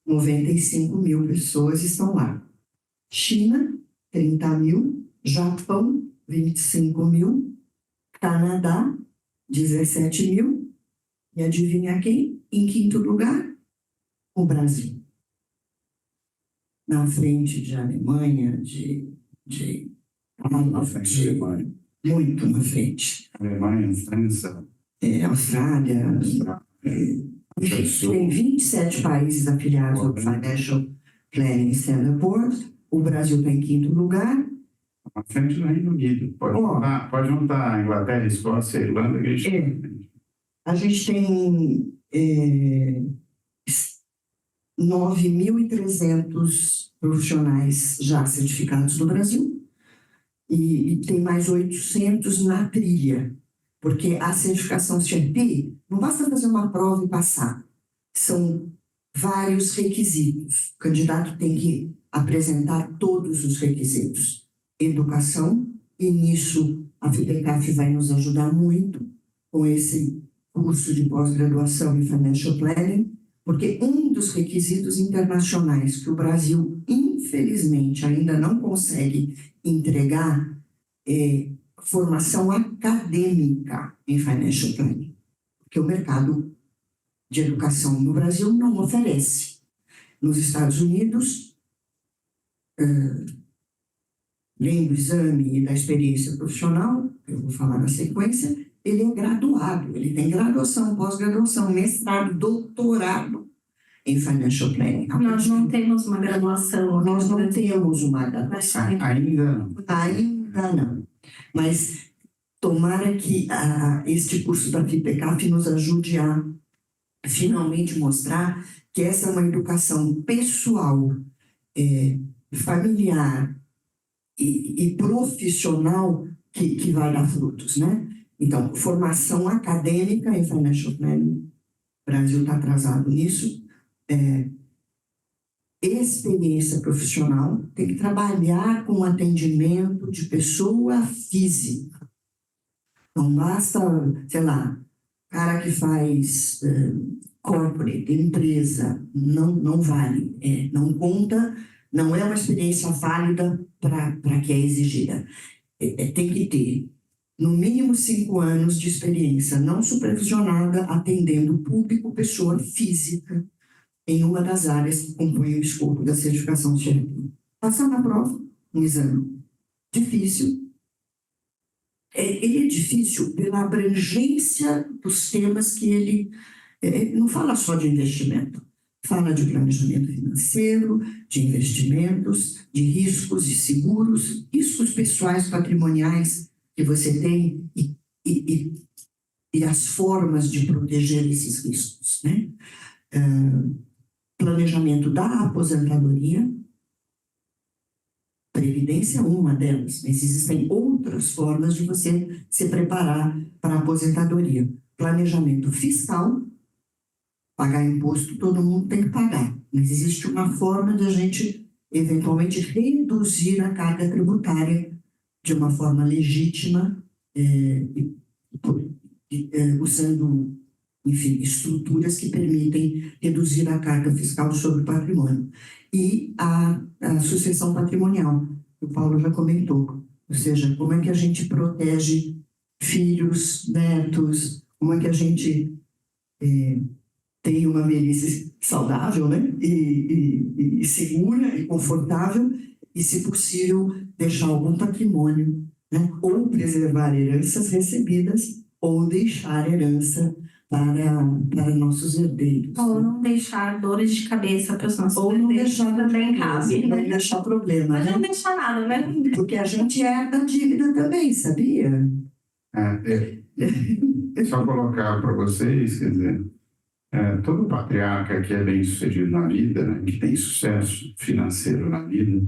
95 mil pessoas estão lá. China, 30 mil. Japão, 25 mil. Canadá, 17 mil. E adivinha quem? Em quinto lugar, o Brasil. Na frente de Alemanha, muito na frente. Alemanha, França, Austrália. Tem 27 países afiliados ao Financial Planning Standard Board. O Brasil está em quinto lugar. Na frente do Reino Unido. Pode juntar a Inglaterra, Escócia, Irlanda, que a gente tem 9.300 profissionais já certificados no Brasil e tem mais 800 na trilha, porque a certificação CFP não basta fazer uma prova e passar, são vários requisitos. O candidato tem que apresentar todos os requisitos. Educação, e nisso a FIPECAF vai nos ajudar muito com esse curso de pós-graduação em Financial Planning, porque um dos requisitos internacionais que o Brasil, infelizmente, ainda não consegue entregar é formação acadêmica em Financial Planning, porque o mercado de educação no Brasil não oferece. Nos Estados Unidos, além do exame e da experiência profissional, que eu vou falar na sequência, ele é graduado, ele tem graduação, pós-graduação, mestrado, doutorado em Financial Planning. Nós não temos uma graduação. Nós não temos uma graduação. Ainda não. Mas tomara que este curso da FIPECAF nos ajude a finalmente mostrar que essa é uma educação pessoal, familiar e profissional que vai dar frutos, né? Então, formação acadêmica em Financial Planning, o Brasil está atrasado nisso. Experiência profissional, tem que trabalhar com atendimento de pessoa física. Não basta, sei lá, cara que faz corporate, empresa, não vale, não conta, não é uma experiência válida para que é exigida. Tem que ter no mínimo 5 anos de experiência não supervisionada atendendo público, pessoa física, em uma das áreas que compõem o escopo da certificação CFP. Passar na prova, um exame difícil. Ele é difícil pela abrangência dos temas que ele não fala só de investimento, fala de planejamento financeiro, de investimentos, de riscos e seguros, riscos pessoais, patrimoniais que você tem e as formas de proteger esses riscos, né? Planejamento da aposentadoria, previdência é uma delas, mas existem outras formas de você se preparar para a aposentadoria. Planejamento fiscal, pagar imposto todo mundo tem que pagar, mas existe uma forma de a gente eventualmente reduzir a carga tributária de uma forma legítima, usando, enfim, estruturas que permitem reduzir a carga fiscal sobre o patrimônio. E a sucessão patrimonial, que o Paulo já comentou, ou seja, como é que a gente protege filhos, netos, como é que a gente tem uma velhice saudável, né? E segura e confortável, e, se possível, deixar algum patrimônio, né? Ou preservar heranças recebidas, ou deixar herança para nossos herdeiros. Ou não deixar dores de cabeça para os nossos Ou não herdeiros, deixar também cabe, não né? deixar problema, Mas né? não deixar nada, né? Porque a gente herda dívida também, sabia? Só colocar para vocês, quer dizer, todo patriarca que é bem sucedido na vida, né, que tem sucesso financeiro na vida,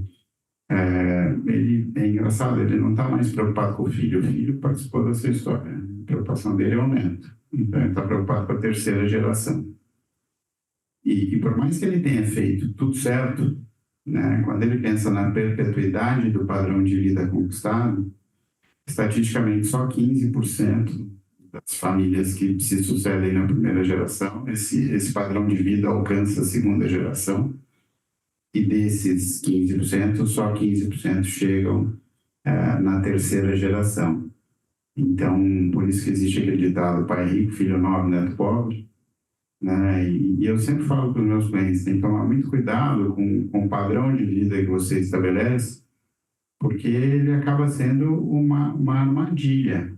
ele é engraçado, ele não está mais preocupado com o filho participou da sua história, né? A preocupação dele é o neto, então ele está preocupado com a terceira geração. E por mais que ele tenha feito tudo certo, né, quando ele pensa na perpetuidade do padrão de vida conquistado, estatisticamente só 15% das famílias que se sucedem na primeira geração, esse padrão de vida alcança a segunda geração, e desses 15%, só 15% chegam na terceira geração. Então, por isso que existe aquele ditado, pai rico, filho nobre, neto pobre, né? E eu sempre falo para os meus clientes, tem que tomar muito cuidado com o padrão de vida que você estabelece, porque ele acaba sendo uma armadilha,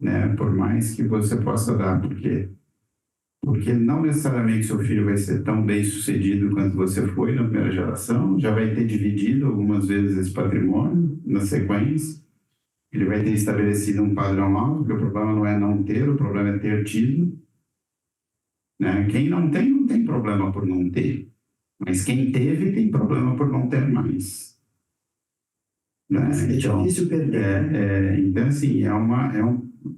né? Por mais que você possa dar, porque não necessariamente seu filho vai ser tão bem sucedido quanto você foi na primeira geração, já vai ter dividido algumas vezes esse patrimônio na sequência, ele vai ter estabelecido um padrão alto, porque o problema não é não ter, o problema é ter tido, né? Quem não tem problema por não ter, mas quem teve tem problema por não ter mais. Né? Então, difícil perder. então, assim,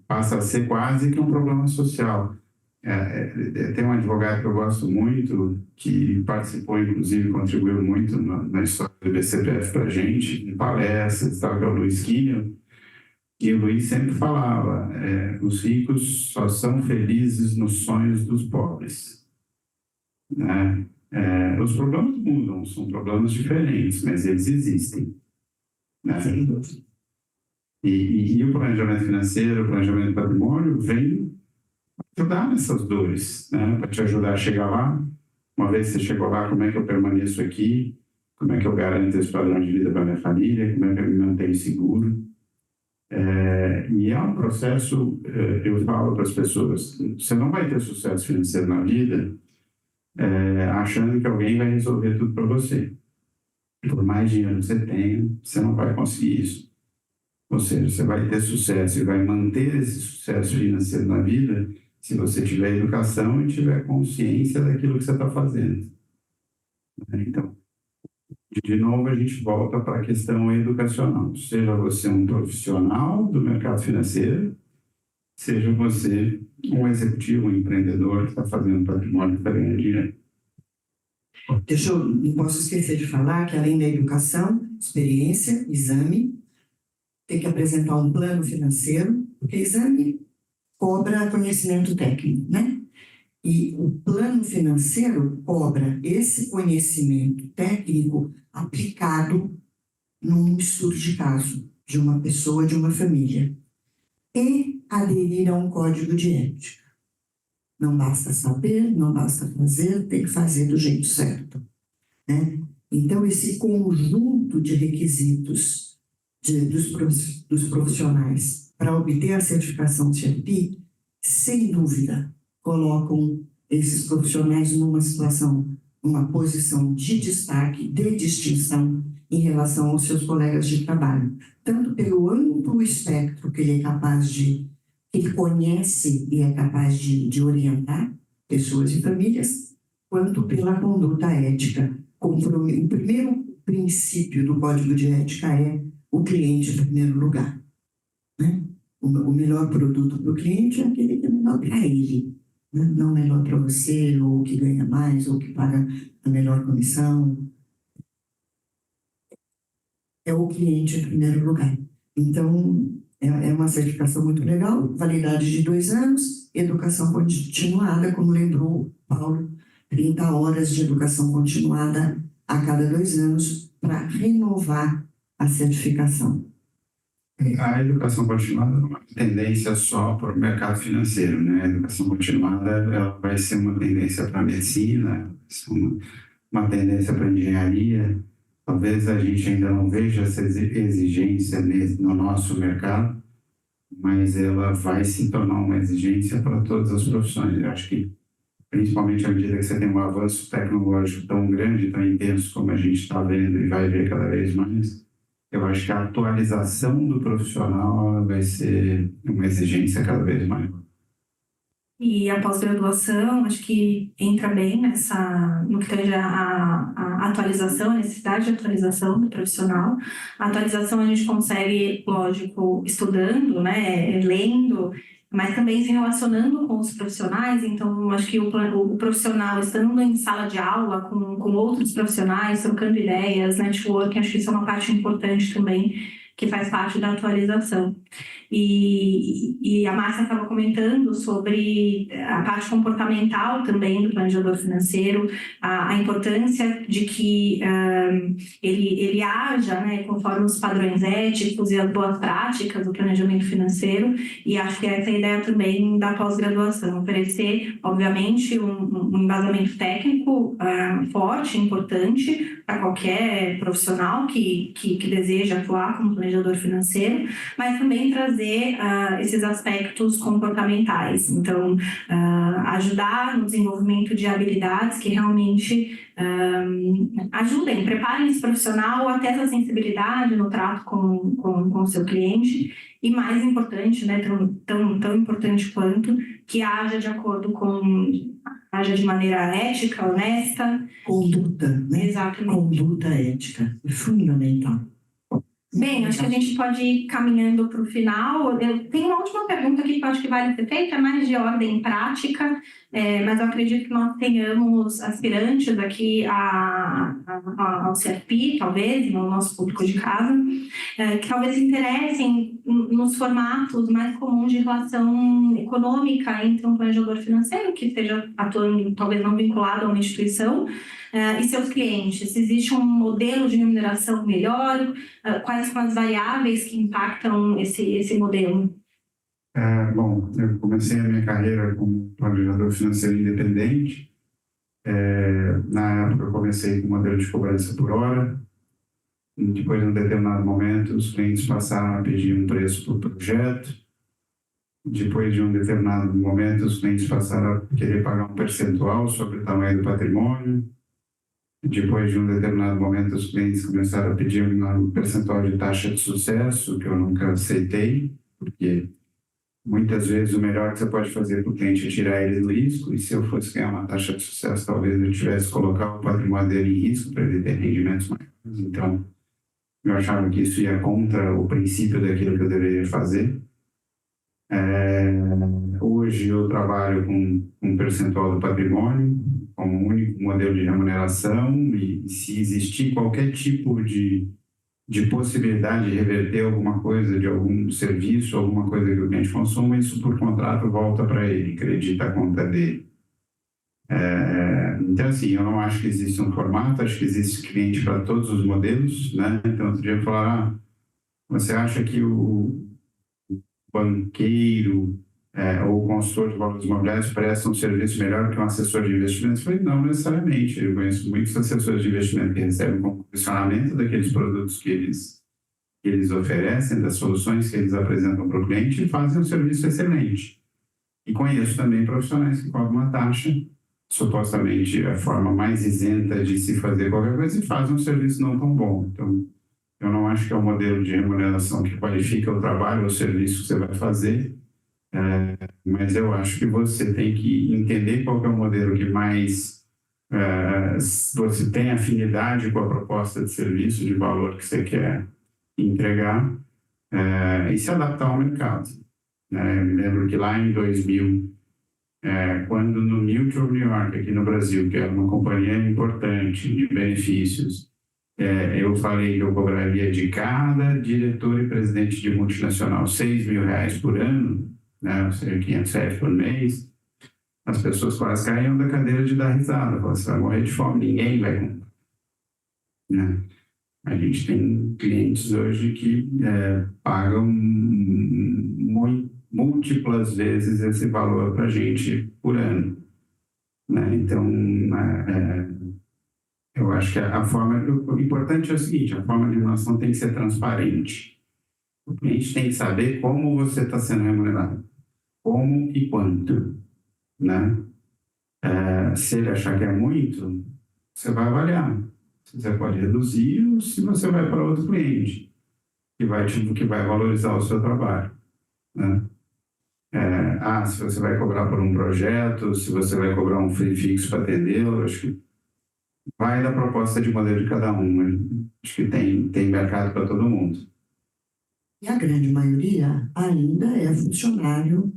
passa a ser quase que um problema social. Tem um advogado que eu gosto muito, que participou, inclusive, contribuiu muito na história do BCPF para a gente, em palestras, tal, que é o Luiz Quinel, e o Luiz sempre falava, os ricos só são felizes nos sonhos dos pobres. Né? Os problemas mudam, são problemas diferentes, mas eles existem. Né? Sem dúvida. E o planejamento financeiro, o planejamento do patrimônio vem ajudar nessas dores, né? Para te ajudar a chegar lá. Uma vez que você chegou lá, como é que eu permaneço aqui? Como é que eu garanto esse padrão de vida para minha família? Como é que eu me mantenho seguro? E é um processo, eu falo para as pessoas, você não vai ter sucesso financeiro na vida achando que alguém vai resolver tudo para você. Por mais dinheiro que você tenha, você não vai conseguir isso. Ou seja, você vai ter sucesso e vai manter esse sucesso financeiro na vida se você tiver educação e tiver consciência daquilo que você está fazendo. Então, de novo, a gente volta para a questão educacional. Seja você um profissional do mercado financeiro, seja você um executivo, um empreendedor que está fazendo patrimônio para ganhar dinheiro. Não posso esquecer de falar que, além da educação, experiência, exame, tem que apresentar um plano financeiro, porque exame cobra conhecimento técnico, né? E o plano financeiro cobra esse conhecimento técnico aplicado num estudo de caso de uma pessoa, de uma família. E aderir a um código de ética. Não basta saber, não basta fazer, tem que fazer do jeito certo. Né? Então, esse conjunto de requisitos dos profissionais para obter a certificação CFP, sem dúvida, colocam esses profissionais numa situação, numa posição de destaque, de distinção em relação aos seus colegas de trabalho, tanto pelo amplo espectro que ele é capaz de, que ele conhece e é capaz de orientar pessoas e famílias, quanto pela conduta ética. O primeiro princípio do Código de Ética é o cliente em primeiro lugar, né? O melhor produto para o cliente é aquele que é melhor para ele, né? Não melhor para você, ou que ganha mais, ou que paga a melhor comissão. É o cliente em primeiro lugar. Então, é uma certificação muito legal, validade de 2 anos, educação continuada, como lembrou Paulo, 30 horas de educação continuada a cada 2 anos para renovar a certificação. A educação continuada não é uma tendência só para o mercado financeiro, né? A educação continuada ela vai ser uma tendência para a medicina, uma tendência para a engenharia. Talvez a gente ainda não veja essa exigência no nosso mercado, mas ela vai se tornar uma exigência para todas as profissões. Eu acho que, principalmente à medida que você tem um avanço tecnológico tão grande, tão intenso como a gente está vendo e vai ver cada vez mais, eu acho que a atualização do profissional vai ser uma exigência cada vez maior. E a pós-graduação, acho que entra bem no que tange a atualização, a necessidade de atualização do profissional. A atualização a gente consegue, lógico, estudando, né, lendo, mas também se relacionando com os profissionais. Então, acho que o profissional estando em sala de aula com outros profissionais, trocando ideias, networking, acho que isso é uma parte importante também, que faz parte da atualização. E a Márcia estava comentando sobre a parte comportamental também do planejador financeiro, a importância de que ele haja, né, conforme os padrões éticos e as boas práticas do planejamento financeiro, e acho que essa é a ideia também da pós-graduação, oferecer, obviamente, um embasamento técnico forte, importante para qualquer profissional que deseja atuar como planejador financeiro, mas também trazer esses aspectos comportamentais. Então, ajudar no desenvolvimento de habilidades que realmente ajudem, preparem esse profissional a ter essa sensibilidade no trato com o seu cliente e, mais importante, né, tão importante quanto, que haja de acordo haja de maneira ética, honesta. Conduta, né? Exatamente. Conduta ética, é fundamental. Bem, acho que a gente pode ir caminhando para o final. Eu tenho uma última pergunta aqui que eu acho que vale ser feita, é mais de ordem prática, mas eu acredito que nós tenhamos aspirantes aqui ao CFP, talvez, no nosso público de casa, que talvez se interessem nos formatos mais comuns de relação econômica entre um planejador financeiro que esteja atuando, talvez não vinculado a uma instituição, e seus clientes. Se existe um modelo de remuneração melhor, quais são as variáveis que impactam esse modelo? Bom, eu comecei a minha carreira como planejador financeiro independente. Na época eu comecei com modelo de cobrança por hora. Depois, em um determinado momento, os clientes passaram a pedir um preço por projeto. Depois de um determinado momento, os clientes passaram a querer pagar um percentual sobre o tamanho do patrimônio. Depois de um determinado momento, os clientes começaram a pedir um percentual de taxa de sucesso, que eu nunca aceitei, porque muitas vezes o melhor que você pode fazer para o cliente é tirar ele do risco, e se eu fosse ganhar uma taxa de sucesso, talvez eu tivesse que colocar o patrimônio dele em risco para ele ter rendimentos maiores. Então, eu achava que isso ia contra o princípio daquilo que eu deveria fazer. Hoje eu trabalho com um percentual do patrimônio como um único modelo de remuneração, e se existir qualquer tipo de possibilidade de reverter alguma coisa de algum serviço, alguma coisa que o cliente consuma, isso por contrato volta para ele, credita a conta dele. Então, assim, eu não acho que existe um formato, acho que existe cliente para todos os modelos, né? Então, outro dia eu falava, você acha que o banqueiro ou o consultor de valores imobiliários presta um serviço melhor que um assessor de investimentos? Eu falei, não necessariamente. Eu conheço muitos assessores de investimento que recebem como comissionamento daqueles produtos que eles oferecem, das soluções que eles apresentam para o cliente, e fazem um serviço excelente. E conheço também profissionais que cobram uma taxa supostamente a forma mais isenta de se fazer qualquer coisa e fazem um serviço não tão bom. Então, eu não acho que é um modelo de remuneração que qualifica o trabalho ou o serviço que você vai fazer, mas eu acho que você tem que entender qual que é o modelo que mais você tem afinidade com a proposta de serviço, de valor que você quer entregar, e se adaptar ao mercado. Eu me lembro que lá em 2000, quando no Mutual of New York, aqui no Brasil, que era uma companhia importante de benefícios, eu falei que eu cobraria de cada diretor e presidente de multinacional R$6.000 por ano, ou seja, 500 reais por mês. As pessoas quase caíam da cadeira de dar risada. Falavam, você vai morrer de fome, ninguém vai comprar. A gente tem clientes hoje que pagam múltiplas vezes esse valor para a gente por ano. Então, eu acho que o importante é o seguinte, a forma de remuneração tem que ser transparente. O cliente tem que saber como você está sendo remunerado, como e quanto. Se ele achar que é muito, você vai avaliar. Se você pode reduzir ou se você vai para outro cliente que vai valorizar o seu trabalho. Se você vai cobrar por um projeto, se você vai cobrar um free fixo para atendê-lo, acho que vai da proposta de modelo de cada um. Acho que tem mercado para todo mundo. E a grande maioria ainda é funcionário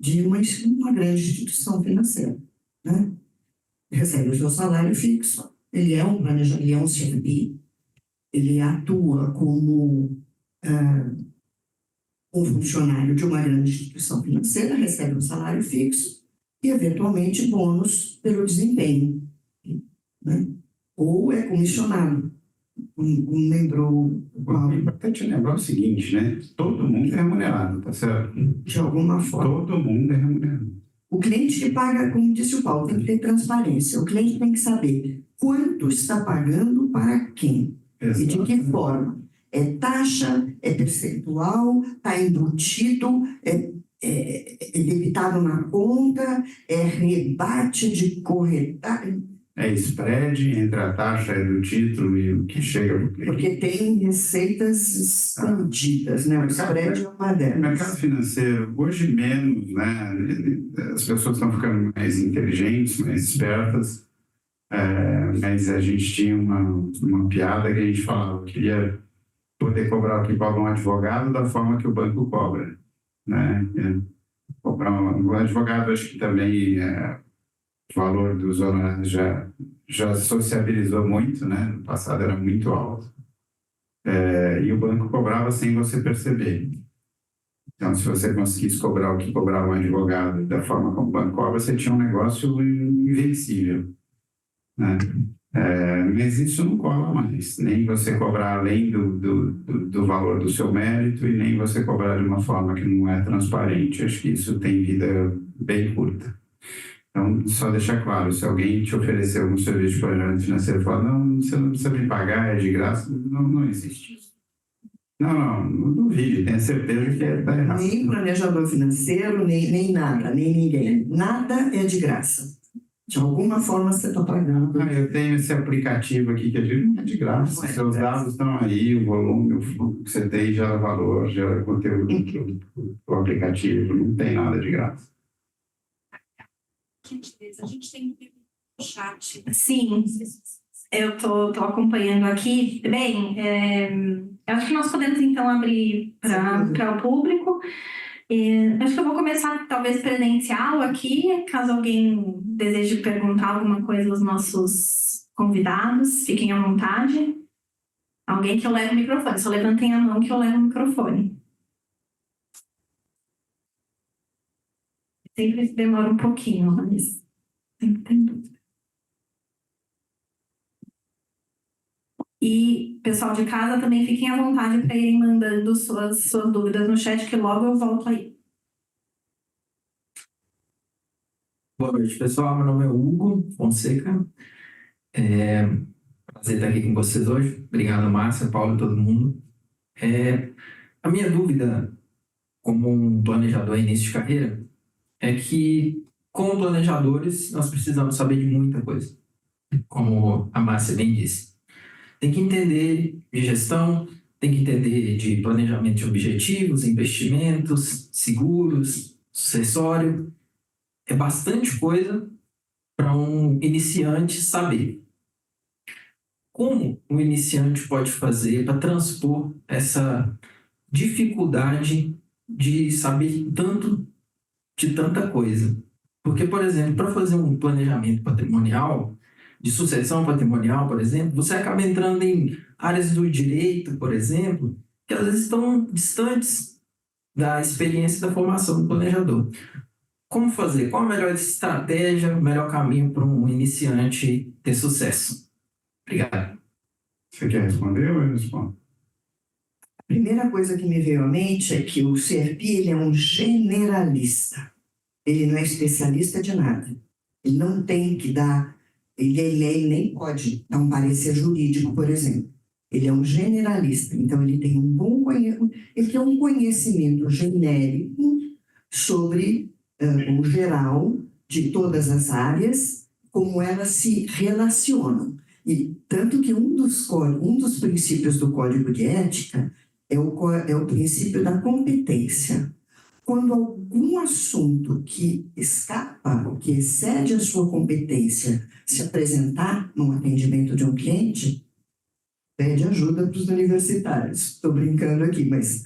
de uma grande instituição financeira. Recebe o seu salário fixo, ele é um planejador, ele é um CFP, ele atua como um funcionário de uma grande instituição financeira, recebe um salário fixo e, eventualmente, bônus pelo desempenho. Ou é comissionado. Lembrou. É importante lembrar o seguinte, todo mundo é remunerado, tá certo? De alguma forma. Todo mundo é remunerado. O cliente que paga, como disse o Paulo, tem que ter transparência. O cliente tem que saber quanto está pagando para quem. Exato. E de que forma. É taxa, é percentual, está embutido, é debitado na conta, é rebate de corretagem. É spread entre a taxa do título e o que chega para o cliente. Porque tem receitas escondidas, O spread é uma delas. O mercado financeiro, hoje menos, as pessoas estão ficando mais inteligentes, mais espertas, mas a gente tinha uma piada que a gente falava, queria poder cobrar o que cobra um advogado da forma que o banco cobra. Cobrar um advogado, acho que também o valor dos honorários já sociabilizou muito, no passado era muito alto, e o banco cobrava sem você perceber. Então, se você conseguisse cobrar o que cobrava um advogado da forma como o banco cobra, você tinha um negócio invencível. Mas isso não cola mais, nem você cobrar além do valor do seu mérito e nem você cobrar de uma forma que não é transparente. Acho que isso tem vida bem curta. Então, só deixar claro, se alguém te oferecer algum serviço de planejamento financeiro e falar, não, você não precisa me pagar, é de graça, não existe isso. Não duvide, tenha certeza que está errado. Nem planejador financeiro, nem nada, nem ninguém. Nada é de graça. De alguma forma você está pagando. Eu tenho esse aplicativo aqui que eu digo, não é de graça. Seus dados estão aí, o volume, o fluxo que você tem gera valor, gera conteúdo do aplicativo, não tem nada de graça. A gente tem um chat. Sim, eu tô acompanhando aqui. Bem, eu acho que nós podemos então abrir para o público. Acho que eu vou começar talvez presencial aqui, caso alguém deseje perguntar alguma coisa aos nossos convidados, fiquem à vontade. Alguém que eu leve o microfone, só levantem a mão que eu levo o microfone. Sempre demora um pouquinho, mas sempre tem dúvida. E, pessoal de casa, também fiquem à vontade para irem mandando suas dúvidas no chat, que logo eu volto aí. Boa noite, pessoal. Meu nome é Hugo Fonseca. Prazer estar aqui com vocês hoje. Obrigado, Márcia, Paulo e todo mundo. A minha dúvida, como um planejador em início de carreira, é que como planejadores, nós precisamos saber de muita coisa, como a Márcia bem disse. Tem que entender de gestão, tem que entender de planejamento de objetivos, investimentos, seguros, sucessório. É bastante coisa para um iniciante saber. Como o iniciante pode fazer para transpor essa dificuldade de saber tanto de tanta coisa? Porque, por exemplo, para fazer um planejamento patrimonial, de sucessão patrimonial, por exemplo, você acaba entrando em áreas do direito, por exemplo, que às vezes estão distantes da experiência da formação do planejador. Como fazer? Qual a melhor estratégia, o melhor caminho para um iniciante ter sucesso? Obrigado. Você quer responder ou eu respondo? A primeira coisa que me veio à mente é que o CFP ele é um generalista. Ele não é especialista de nada. Ele não tem que dar... Ele nem pode dar um parecer jurídico, por exemplo. Ele é um generalista. Então, ele tem um conhecimento genérico sobre o geral de todas as áreas, como elas se relacionam. E tanto que um dos princípios do Código de Ética é o princípio da competência. Quando algum assunto que escapa, que excede a sua competência, se apresentar num atendimento de um cliente, pede ajuda para os universitários. Estou brincando aqui, mas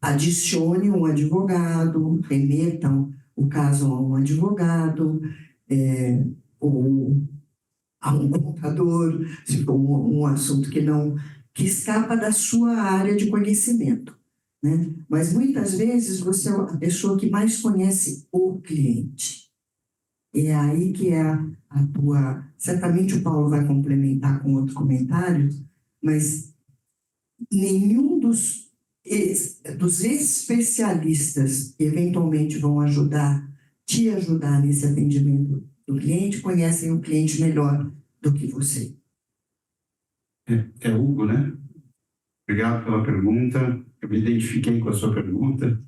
adicione um advogado, remetam o caso a um advogado, ou a um contador, se for um assunto que escapa da sua área de conhecimento, né? Mas muitas vezes você é a pessoa que mais conhece o cliente. E é aí que é a tua... Certamente o Paulo vai complementar com outro comentário, mas nenhum dos especialistas que eventualmente vão te ajudar nesse atendimento do cliente, conhecem o cliente melhor do que você. É Hugo, né? Obrigado pela pergunta. Eu me identifiquei com a sua pergunta.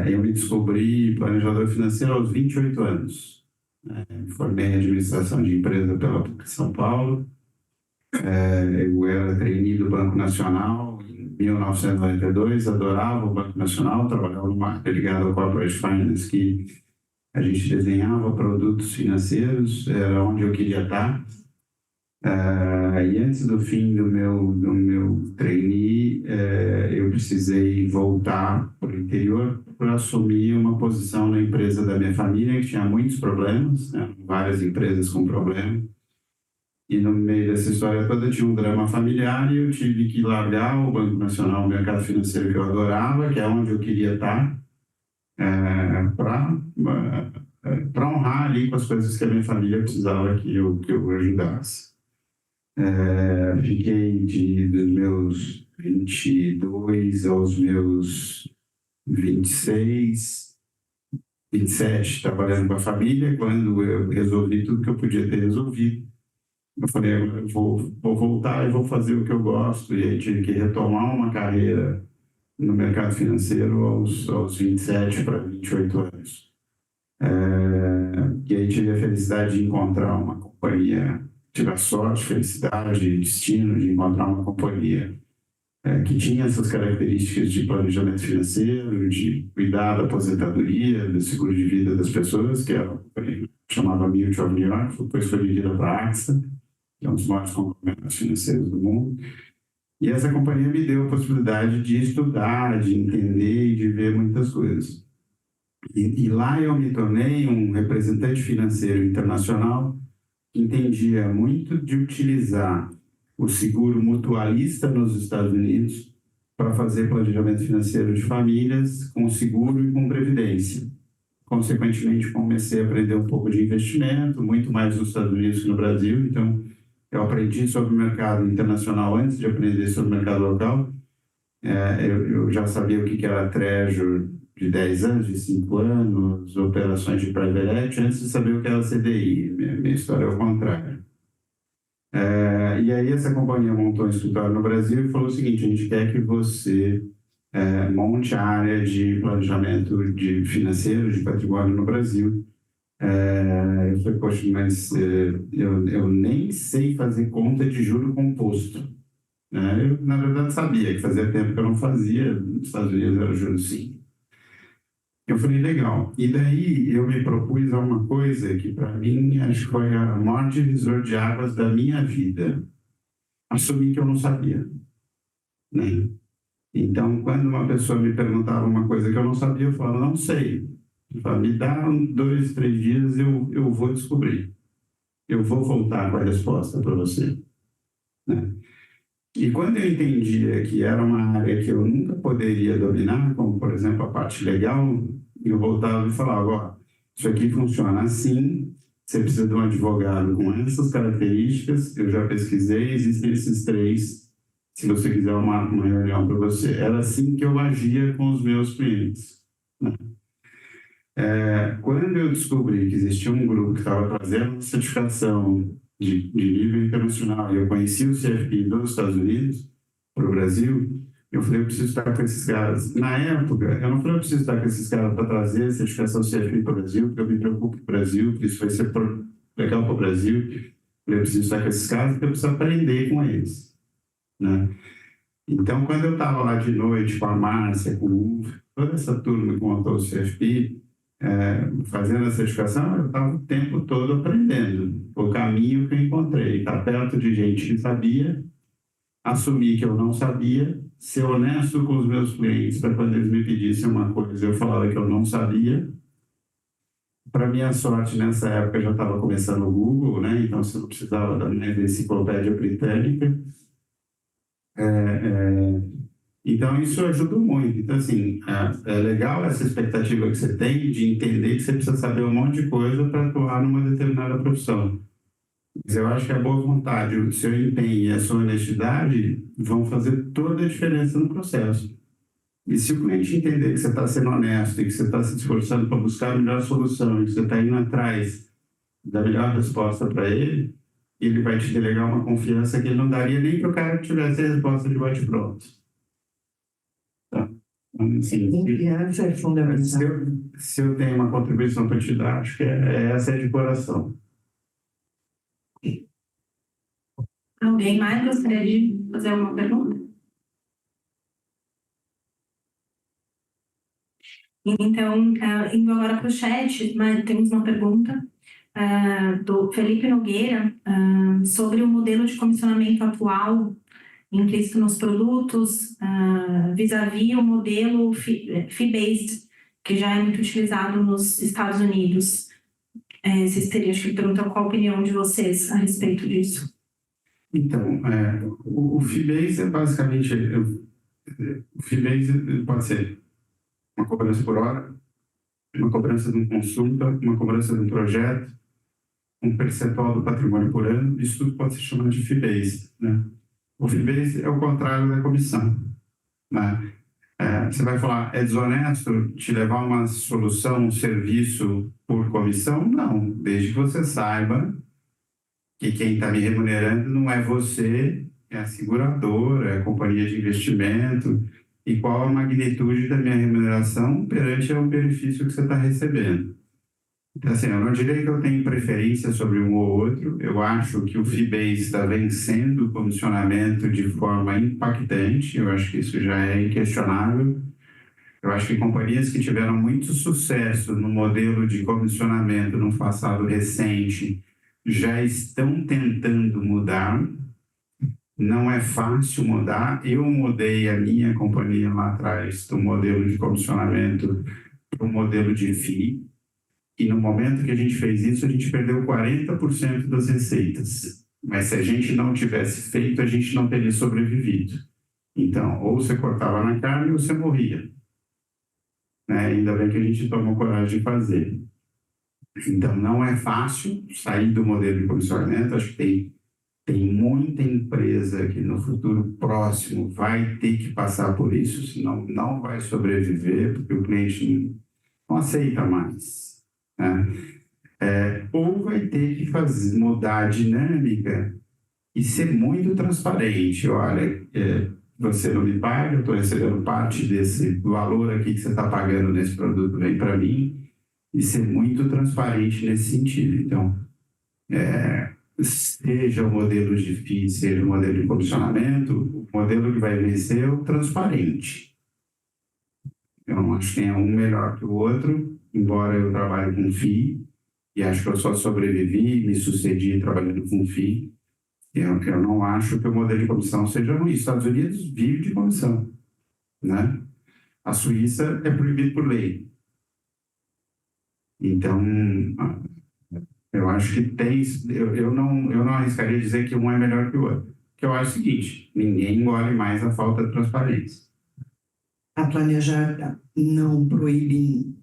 Eu me descobri planejador financeiro aos 28 anos. Me formei em administração de empresa pela PUC São Paulo. Eu era trainee do Banco Nacional em 1992, adorava o Banco Nacional, trabalhava numa área ligada ao Corporate Finance, que a gente desenhava produtos financeiros, era onde eu queria estar. E antes do fim do meu trainee, eu precisei voltar para o interior para assumir uma posição na empresa da minha família, que tinha muitos problemas, né? Várias empresas com problemas. E no meio dessa história toda tinha um drama familiar e eu tive que largar o Banco Nacional, o mercado financeiro que eu adorava, que é onde eu queria estar, para honrar ali com as coisas que a minha família precisava que eu ajudasse. Fiquei dos meus 22 aos meus 26, 27, trabalhando com a família. Quando eu resolvi tudo que eu podia ter resolvido, eu falei, eu vou voltar e vou fazer o que eu gosto. E aí tive que retomar uma carreira no mercado financeiro aos 27 para 28 anos. E aí tive a felicidade de encontrar uma companhia, tive a sorte, felicidade, destino de encontrar uma companhia que tinha essas características de planejamento financeiro, de cuidar da aposentadoria, do seguro de vida das pessoas, que era uma companhia que chamava Mutual of New York, depois foi vendida para a AXA, que é um dos maiores conglomerados financeiros do mundo. E essa companhia me deu a possibilidade de estudar, de entender e de ver muitas coisas. E lá eu me tornei um representante financeiro internacional que entendia muito de utilizar o seguro mutualista nos Estados Unidos para fazer planejamento financeiro de famílias com seguro e com previdência. Consequentemente, comecei a aprender um pouco de investimento, muito mais nos Estados Unidos que no Brasil. Então, eu aprendi sobre o mercado internacional antes de aprender sobre o mercado local. Eu já sabia o que era Treasury de 10 anos, de 5 anos, operações de private equity, antes de saber o que era CDI. Minha história é o contrário. E aí essa companhia montou um escritório no Brasil e falou o seguinte: a gente quer que você monte a área de planejamento financeiro de patrimônio no Brasil. Eu falei, poxa, mas eu nem sei fazer conta de juro composto. Eu, na verdade, sabia que fazia tempo que eu não fazia, nos Estados Unidos era juro sim. Eu falei, legal. E daí eu me propus a uma coisa que, para mim, acho que foi a maior divisor de águas da minha vida. Assumir que eu não sabia. Né? Então, quando uma pessoa me perguntava uma coisa que eu não sabia, eu falava, não sei. Eu falava, me dá 2, 3 dias, eu vou descobrir. Eu vou voltar com a resposta para você. Né? E quando eu entendia que era uma área que eu nunca poderia dominar, como, por exemplo, a parte legal, eu voltava e falava, ó, isso aqui funciona assim, você precisa de um advogado com essas características, eu já pesquisei, existem esses 3, se você quiser uma reunião para você. Era assim que eu agia com os meus clientes. Né? Quando eu descobri que existia um grupo que estava trazendo certificação de nível internacional, e eu conheci o CFP dos Estados Unidos para o Brasil, eu falei, eu preciso estar com esses caras. Na época, eu não falei, eu preciso estar com esses caras para trazer a certificação CFP para o Brasil, porque eu me preocupo com o Brasil, que isso vai ser legal para o Brasil. Eu preciso estar com esses caras, porque eu preciso aprender com eles. Né? Então, quando eu estava lá de noite com a Márcia, com o Uf, toda essa turma que montou o CFP, fazendo a certificação, eu estava o tempo todo aprendendo o caminho que eu encontrei. Estar perto de gente que sabia, assumir que eu não sabia, ser honesto com os meus clientes para quando eles me pedissem uma coisa, eu falava que eu não sabia. Para minha sorte, nessa época já estava começando o Google, né? Então você não precisava da minha enciclopédia britânica. Então, isso ajudou muito. Então, assim, é legal essa expectativa que você tem de entender que você precisa saber um monte de coisa para atuar numa determinada profissão. Mas eu acho que a boa vontade, o seu empenho e a sua honestidade vão fazer toda a diferença no processo. E se o cliente entender que você está sendo honesto e que você está se esforçando para buscar a melhor solução e que você está indo atrás da melhor resposta para ele, ele vai te delegar uma confiança que ele não daria nem para o cara que tivesse a resposta de bate-pronto. Tá? Assim, Confiança é fundamental. se eu tenho uma contribuição para te dar, acho que essa é de coração. Alguém mais gostaria de fazer alguma pergunta? Então, indo agora para o chat, temos uma pergunta do Felipe Nogueira sobre o modelo de comissionamento atual implícito nos produtos vis-à-vis o modelo fee-based, que já é muito utilizado nos Estados Unidos. Vocês teriam, acho que perguntam qual a opinião de vocês a respeito disso. Então, o fee-based é basicamente... O fee-based pode ser uma cobrança por hora, uma cobrança de um consulta, uma cobrança de um projeto, um percentual do patrimônio por ano, isso tudo pode ser chamado de fee-based. Né? O fee-based é o contrário da comissão. Né? Você vai falar, é desonesto te levar uma solução, um serviço por comissão? Não, desde que você saiba que quem está me remunerando não é você, é a seguradora, é a companhia de investimento, e qual a magnitude da minha remuneração perante o benefício que você está recebendo. Então, assim, eu não diria que eu tenho preferência sobre um ou outro, eu acho que o fee-based está vencendo o comissionamento de forma impactante, eu acho que isso já é inquestionável. Eu acho que companhias que tiveram muito sucesso no modelo de comissionamento no passado recente já estão tentando mudar. Não é fácil mudar. Eu mudei a minha companhia lá atrás do modelo de comissionamento para o modelo de FII. E no momento que a gente fez isso, a gente perdeu 40% das receitas. Mas se a gente não tivesse feito, a gente não teria sobrevivido. Então, ou você cortava na carne ou você morria. Né? Ainda bem que a gente tomou coragem de fazer. Então, não é fácil sair do modelo de comissionamento. Acho que tem muita empresa que no futuro próximo vai ter que passar por isso, senão não vai sobreviver, porque o cliente não aceita mais. Né? Ou vai ter que mudar a dinâmica e ser muito transparente. Olha, você não me paga, eu estou recebendo parte desse valor aqui que você está pagando nesse produto, vem para mim, e ser muito transparente nesse sentido. Então, seja o modelo de FII, seja o modelo de comissionamento, o modelo que vai vencer é o transparente. Eu não acho que tem um melhor que o outro, embora eu trabalhe com FII, e acho que eu só sobrevivi e me sucedi trabalhando com FII. Eu não acho que o modelo de comissão seja ruim. Os Estados Unidos vive de comissão, né? A Suíça é proibido por lei. Então, eu acho que tem... Eu não arriscaria dizer que um é melhor que o outro. Porque eu acho o seguinte, ninguém engole mais a falta de transparência. A Planejar não proíbe,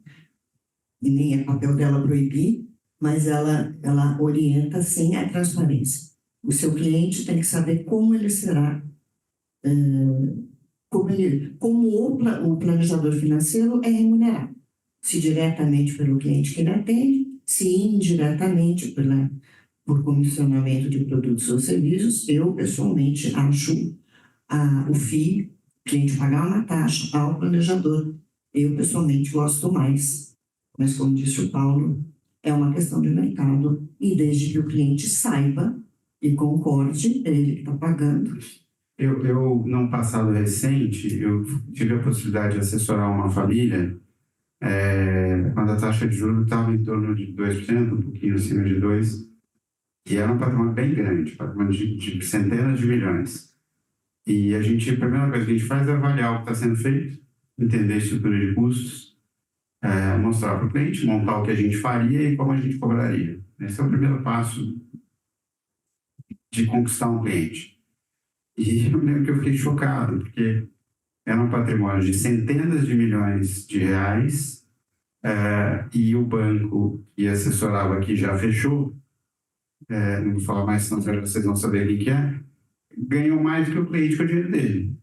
e nem é papel dela proibir, mas ela orienta sim a transparência. O seu cliente tem que saber como ele será, como o planejador financeiro é remunerado. Se diretamente pelo cliente que ele atende, se indiretamente por comissionamento de produtos ou serviços. Eu, pessoalmente, acho o FII, o cliente pagar uma taxa ao planejador, eu, pessoalmente, gosto mais. Mas, como disse o Paulo, é uma questão de mercado, e desde que o cliente saiba e concorde, é ele que está pagando. Eu, num passado recente, eu tive a possibilidade de assessorar uma família quando a taxa de juros estava em torno de 2%, um pouquinho acima de 2%, e era um patrimônio bem grande, patrimônio de centenas de milhões. E a primeira coisa que a gente faz é avaliar o que está sendo feito, entender a estrutura de custos, mostrar para o cliente, montar o que a gente faria e como a gente cobraria. Esse é o primeiro passo de conquistar um cliente. E eu lembro que eu fiquei chocado, porque era um patrimônio de centenas de milhões de reais, e o banco que assessorava aqui já fechou, não vou falar mais, senão vocês vão saber quem que é, ganhou mais do que o cliente com o dinheiro dele.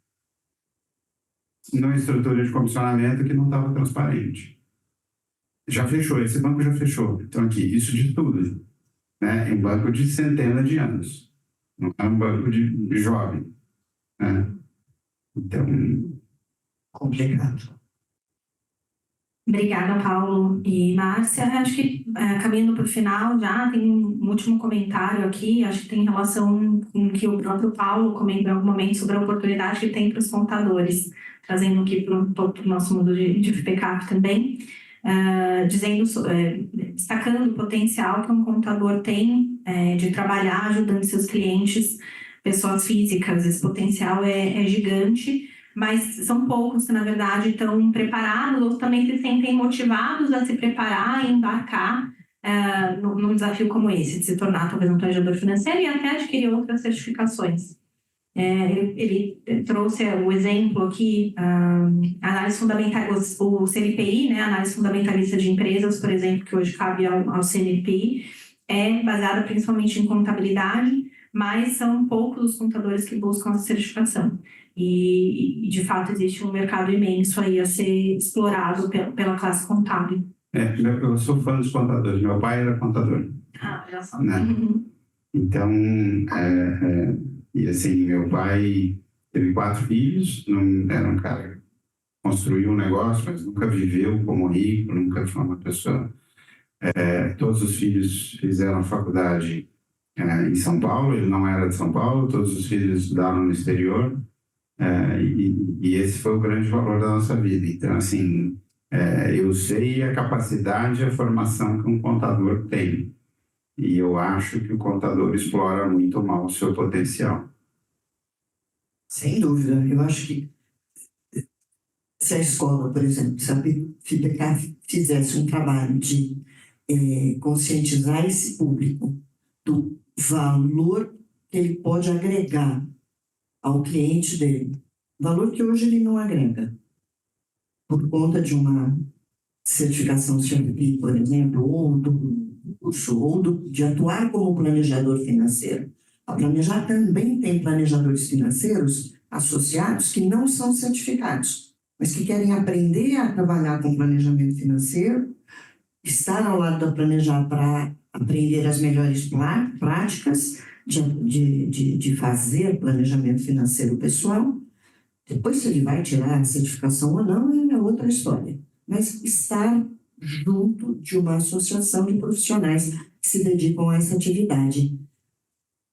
Numa estrutura de comissionamento que não estava transparente. Já fechou, esse banco já fechou. Então aqui, isso de tudo, né? É um banco de centenas de anos, não é um banco de jovem, né? Então, Complicado. Obrigada, Paulo e Márcia. Acho que, caminhando para o final já, tem um último comentário aqui, acho que tem relação com o que o próprio Paulo comentou em algum momento sobre a oportunidade que tem para os contadores, trazendo aqui para o nosso mundo de FPCAP também, destacando o potencial que um contador tem de trabalhar ajudando seus clientes, pessoas físicas. Esse potencial é gigante, mas são poucos que, na verdade, estão preparados ou também se sentem motivados a se preparar e embarcar num desafio como esse, de se tornar talvez um planejador financeiro e até adquirir outras certificações. Ele trouxe o exemplo aqui, análise fundamentalista, o CNPI, né, análise fundamentalista de empresas, por exemplo, que hoje cabe ao CNPI, é baseada principalmente em contabilidade, mas são poucos os contadores que buscam essa certificação. E, de fato, existe um mercado imenso aí a ser explorado pela classe contábil. Eu sou fã dos contadores. Meu pai era contador. Olha só. Né? Então, e assim, meu pai teve 4 filhos, não era um cara que construiu um negócio, mas nunca viveu como rico, nunca foi uma pessoa... todos os filhos fizeram faculdade em São Paulo, ele não era de São Paulo, todos os filhos estudaram no exterior, e esse foi o grande valor da nossa vida. Então, assim, eu sei a capacidade e a formação que um contador tem, e eu acho que o contador explora muito mal o seu potencial. Sem dúvida. Eu acho que se a escola, por exemplo, se a FIPECAF fizesse um trabalho de conscientizar esse público do valor que ele pode agregar ao cliente dele, valor que hoje ele não agrega, por conta de uma certificação CFP, por exemplo, ou do curso, ou de atuar como planejador financeiro. A Planejar também tem planejadores financeiros associados que não são certificados, mas que querem aprender a trabalhar com planejamento financeiro, estar ao lado da Planejar para aprender as melhores práticas de fazer planejamento financeiro pessoal, Depois, se ele vai tirar a certificação ou não, é outra história. Mas estar junto de uma associação de profissionais que se dedicam a essa atividade.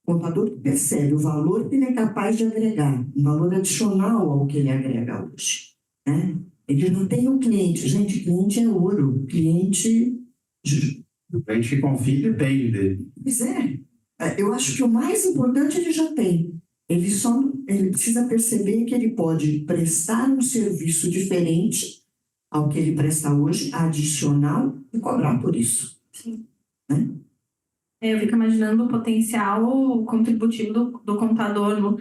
O contador percebe o valor que ele é capaz de agregar, um valor adicional ao que ele agrega hoje, né? Ele não tem um cliente. Gente, cliente é ouro. Cliente... O cliente que confia e depende dele. Pois é. Eu acho que o mais importante ele já tem. Ele precisa perceber que ele pode prestar um serviço diferente ao que ele presta hoje, adicional, e cobrar por isso. Sim. Né? Eu fico imaginando o potencial contributivo do contador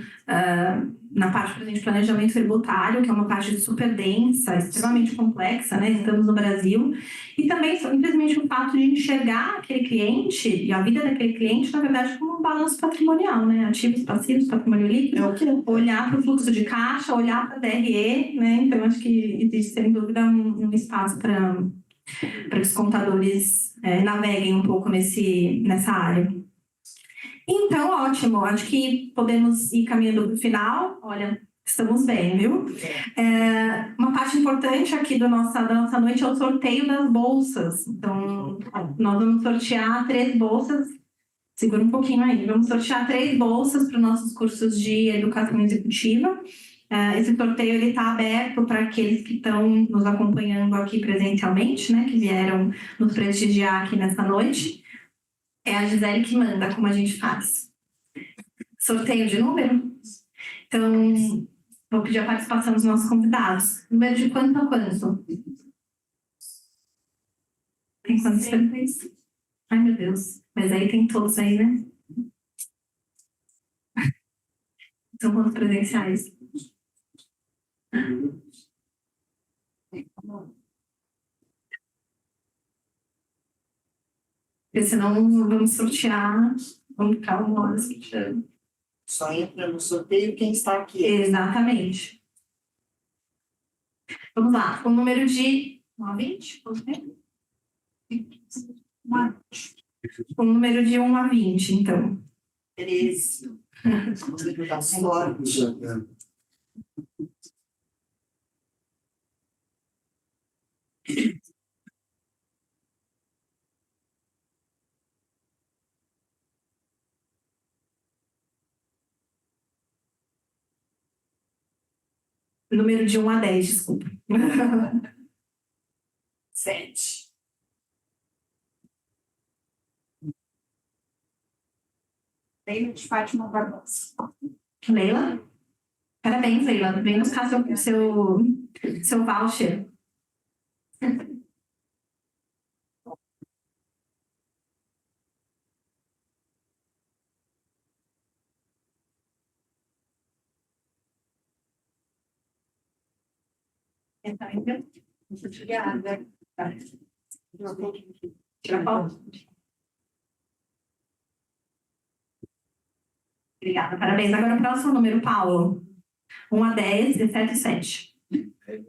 na parte, por exemplo, de planejamento tributário, que é uma parte super densa, extremamente complexa, né? Estamos no Brasil. E também, simplesmente, o fato de enxergar aquele cliente e a vida daquele cliente, na verdade, como um balanço patrimonial, né? Ativos, passivos, patrimônio líquido. É o que Olhar para o fluxo de caixa, olhar para a DRE, né? Então, acho que existe, sem dúvida, um espaço para que os contadores naveguem um pouco nessa área. Então, ótimo. Acho que podemos ir caminhando para o final. Olha, estamos bem, viu? Uma parte importante aqui da nossa noite é o sorteio das bolsas. Então, nós vamos sortear 3 bolsas. Segura um pouquinho aí. Vamos sortear 3 bolsas para os nossos cursos de educação executiva. Esse sorteio está aberto para aqueles que estão nos acompanhando aqui presencialmente, né, que vieram nos prestigiar aqui nessa noite. É a Gisele que manda como a gente faz. Sorteio de número. Então, vou pedir a participação dos nossos convidados. Número de quanto a quanto? Tem quantos perfis? Ai, meu Deus. Mas aí tem todos aí, né? São quantos presenciais? Porque senão vamos sortear, vamos ficar 1 hora sorteando. só entra no sorteio quem está aqui. Exatamente. Vamos lá, o número de 1 a 20, pode ser? O número de 1 a 20, então. 13. Número da sorte. Número de 1 a 10, desculpa. 7. Leila de Fátima Barbosa. Leila? Parabéns, Leila. Vem buscar seu voucher. Então, obrigada. Tira a foto. Obrigada, parabéns. Agora o próximo número, Paulo. 1 a 10, 17 e 7.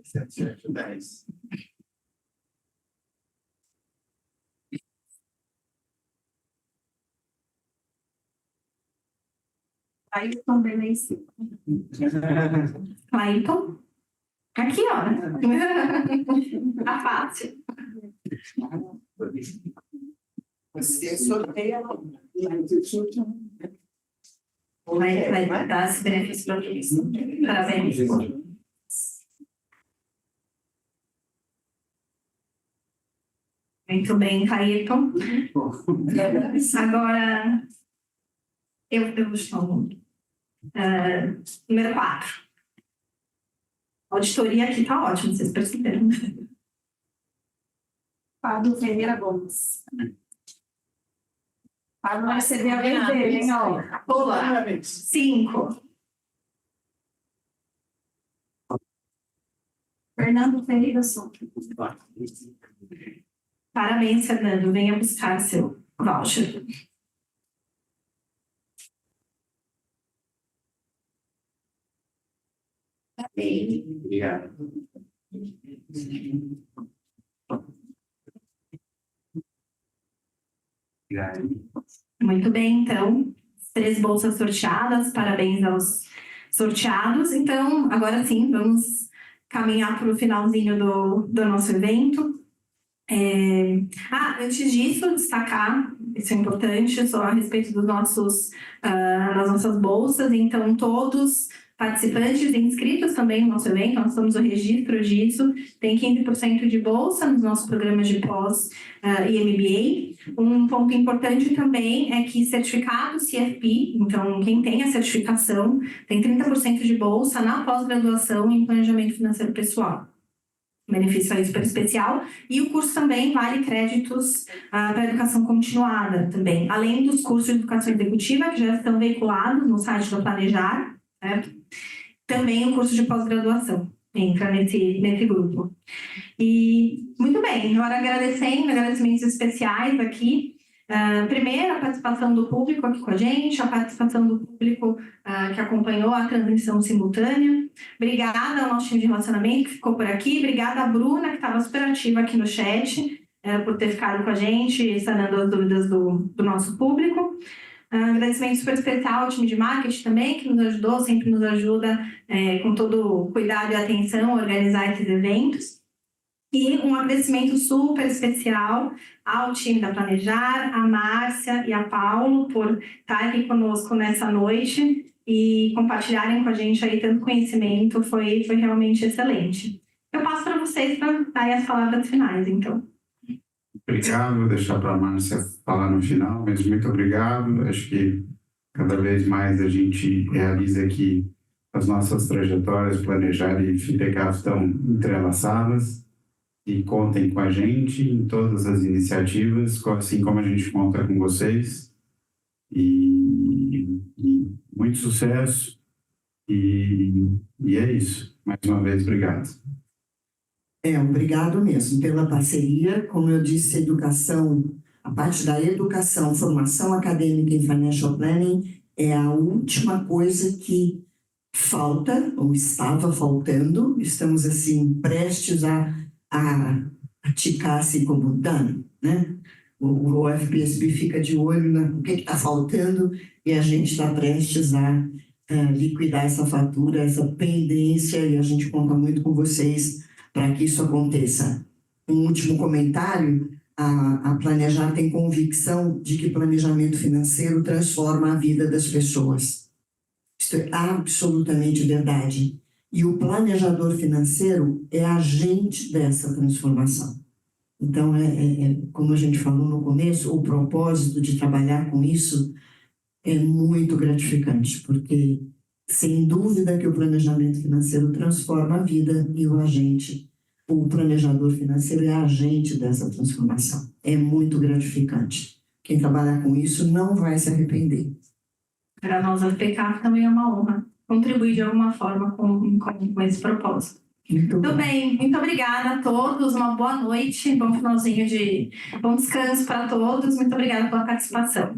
7, 10. Aí eu também nem sei. Clayton. Aqui, ó. Tá fácil. Você sorteia. Vai dar esse benefício para isso. Parabéns. Muito bem, Clayton. Agora, eu estou. Número 4. A auditoria aqui tá ótima, vocês perceberam. Pablo Ferreira Gomes. Pablo vai receber a vez dele, hein, ó. Boa. 5. Fernando Ferreira Souza. Parabéns, Fernando. Venha buscar seu voucher. Obrigado. Muito bem, então. 3 bolsas sorteadas. Parabéns aos sorteados. Então, agora sim, vamos caminhar para o finalzinho do nosso evento. Antes disso, destacar, isso é importante, só a respeito das nossas bolsas. Então, todos participantes e inscritos também no nosso evento, nós temos o registro disso, tem 15% de bolsa nos nossos programas de pós e MBA. Um ponto importante também é que certificado CFP, então quem tem a certificação, tem 30% de bolsa na pós-graduação em planejamento financeiro pessoal. Benefício aí super especial. E o curso também vale créditos para educação continuada também, além dos cursos de educação executiva que já estão veiculados no site do Planejar, certo? Também o curso de pós-graduação entra nesse grupo. E muito bem, agora agradecimentos especiais aqui. Primeiro, a participação do público aqui com a gente, a participação do público que acompanhou a transmissão simultânea. Obrigada ao nosso time de relacionamento que ficou por aqui. Obrigada à Bruna, que estava super ativa aqui no chat, por ter ficado com a gente, sanando as dúvidas do nosso público. Agradecimento super especial ao time de marketing também, que nos ajudou, sempre nos ajuda com todo o cuidado e atenção a organizar esses eventos. E um agradecimento super especial ao time da Planejar, a Márcia e a Paulo por estar aqui conosco nessa noite e compartilharem com a gente aí tanto conhecimento, foi realmente excelente. Eu passo para vocês para dar as palavras finais, então. Obrigado, vou deixar para a Márcia falar no final, mas muito obrigado. Acho que cada vez mais a gente realiza que as nossas trajetórias Planejar e FIPECAF estão entrelaçadas e contem com a gente em todas as iniciativas, assim como a gente conta com vocês. E muito sucesso e é isso. Mais uma vez, obrigado. Obrigado mesmo pela parceria. Como eu disse, educação, a parte da educação, formação acadêmica em Financial Planning é a última coisa que falta, ou estava faltando. Estamos, assim, prestes a ticar, assim, como dano, né? O FPSB fica de olho no que está faltando e a gente está prestes a liquidar essa fatura, essa pendência, e a gente conta muito com vocês para que isso aconteça. Um último comentário: a Planejar tem convicção de que planejamento financeiro transforma a vida das pessoas. Isso é absolutamente verdade. E o planejador financeiro é agente dessa transformação. Então, como a gente falou no começo, o propósito de trabalhar com isso é muito gratificante, porque sem dúvida que o planejamento financeiro transforma a vida e o planejador financeiro é agente dessa transformação. É muito gratificante. Quem trabalhar com isso não vai se arrepender. Para nós, a FPCAF também é uma honra contribuir de alguma forma com esse propósito. Muito bem, muito obrigada a todos, uma boa noite, bom finalzinho bom descanso para todos, muito obrigada pela participação.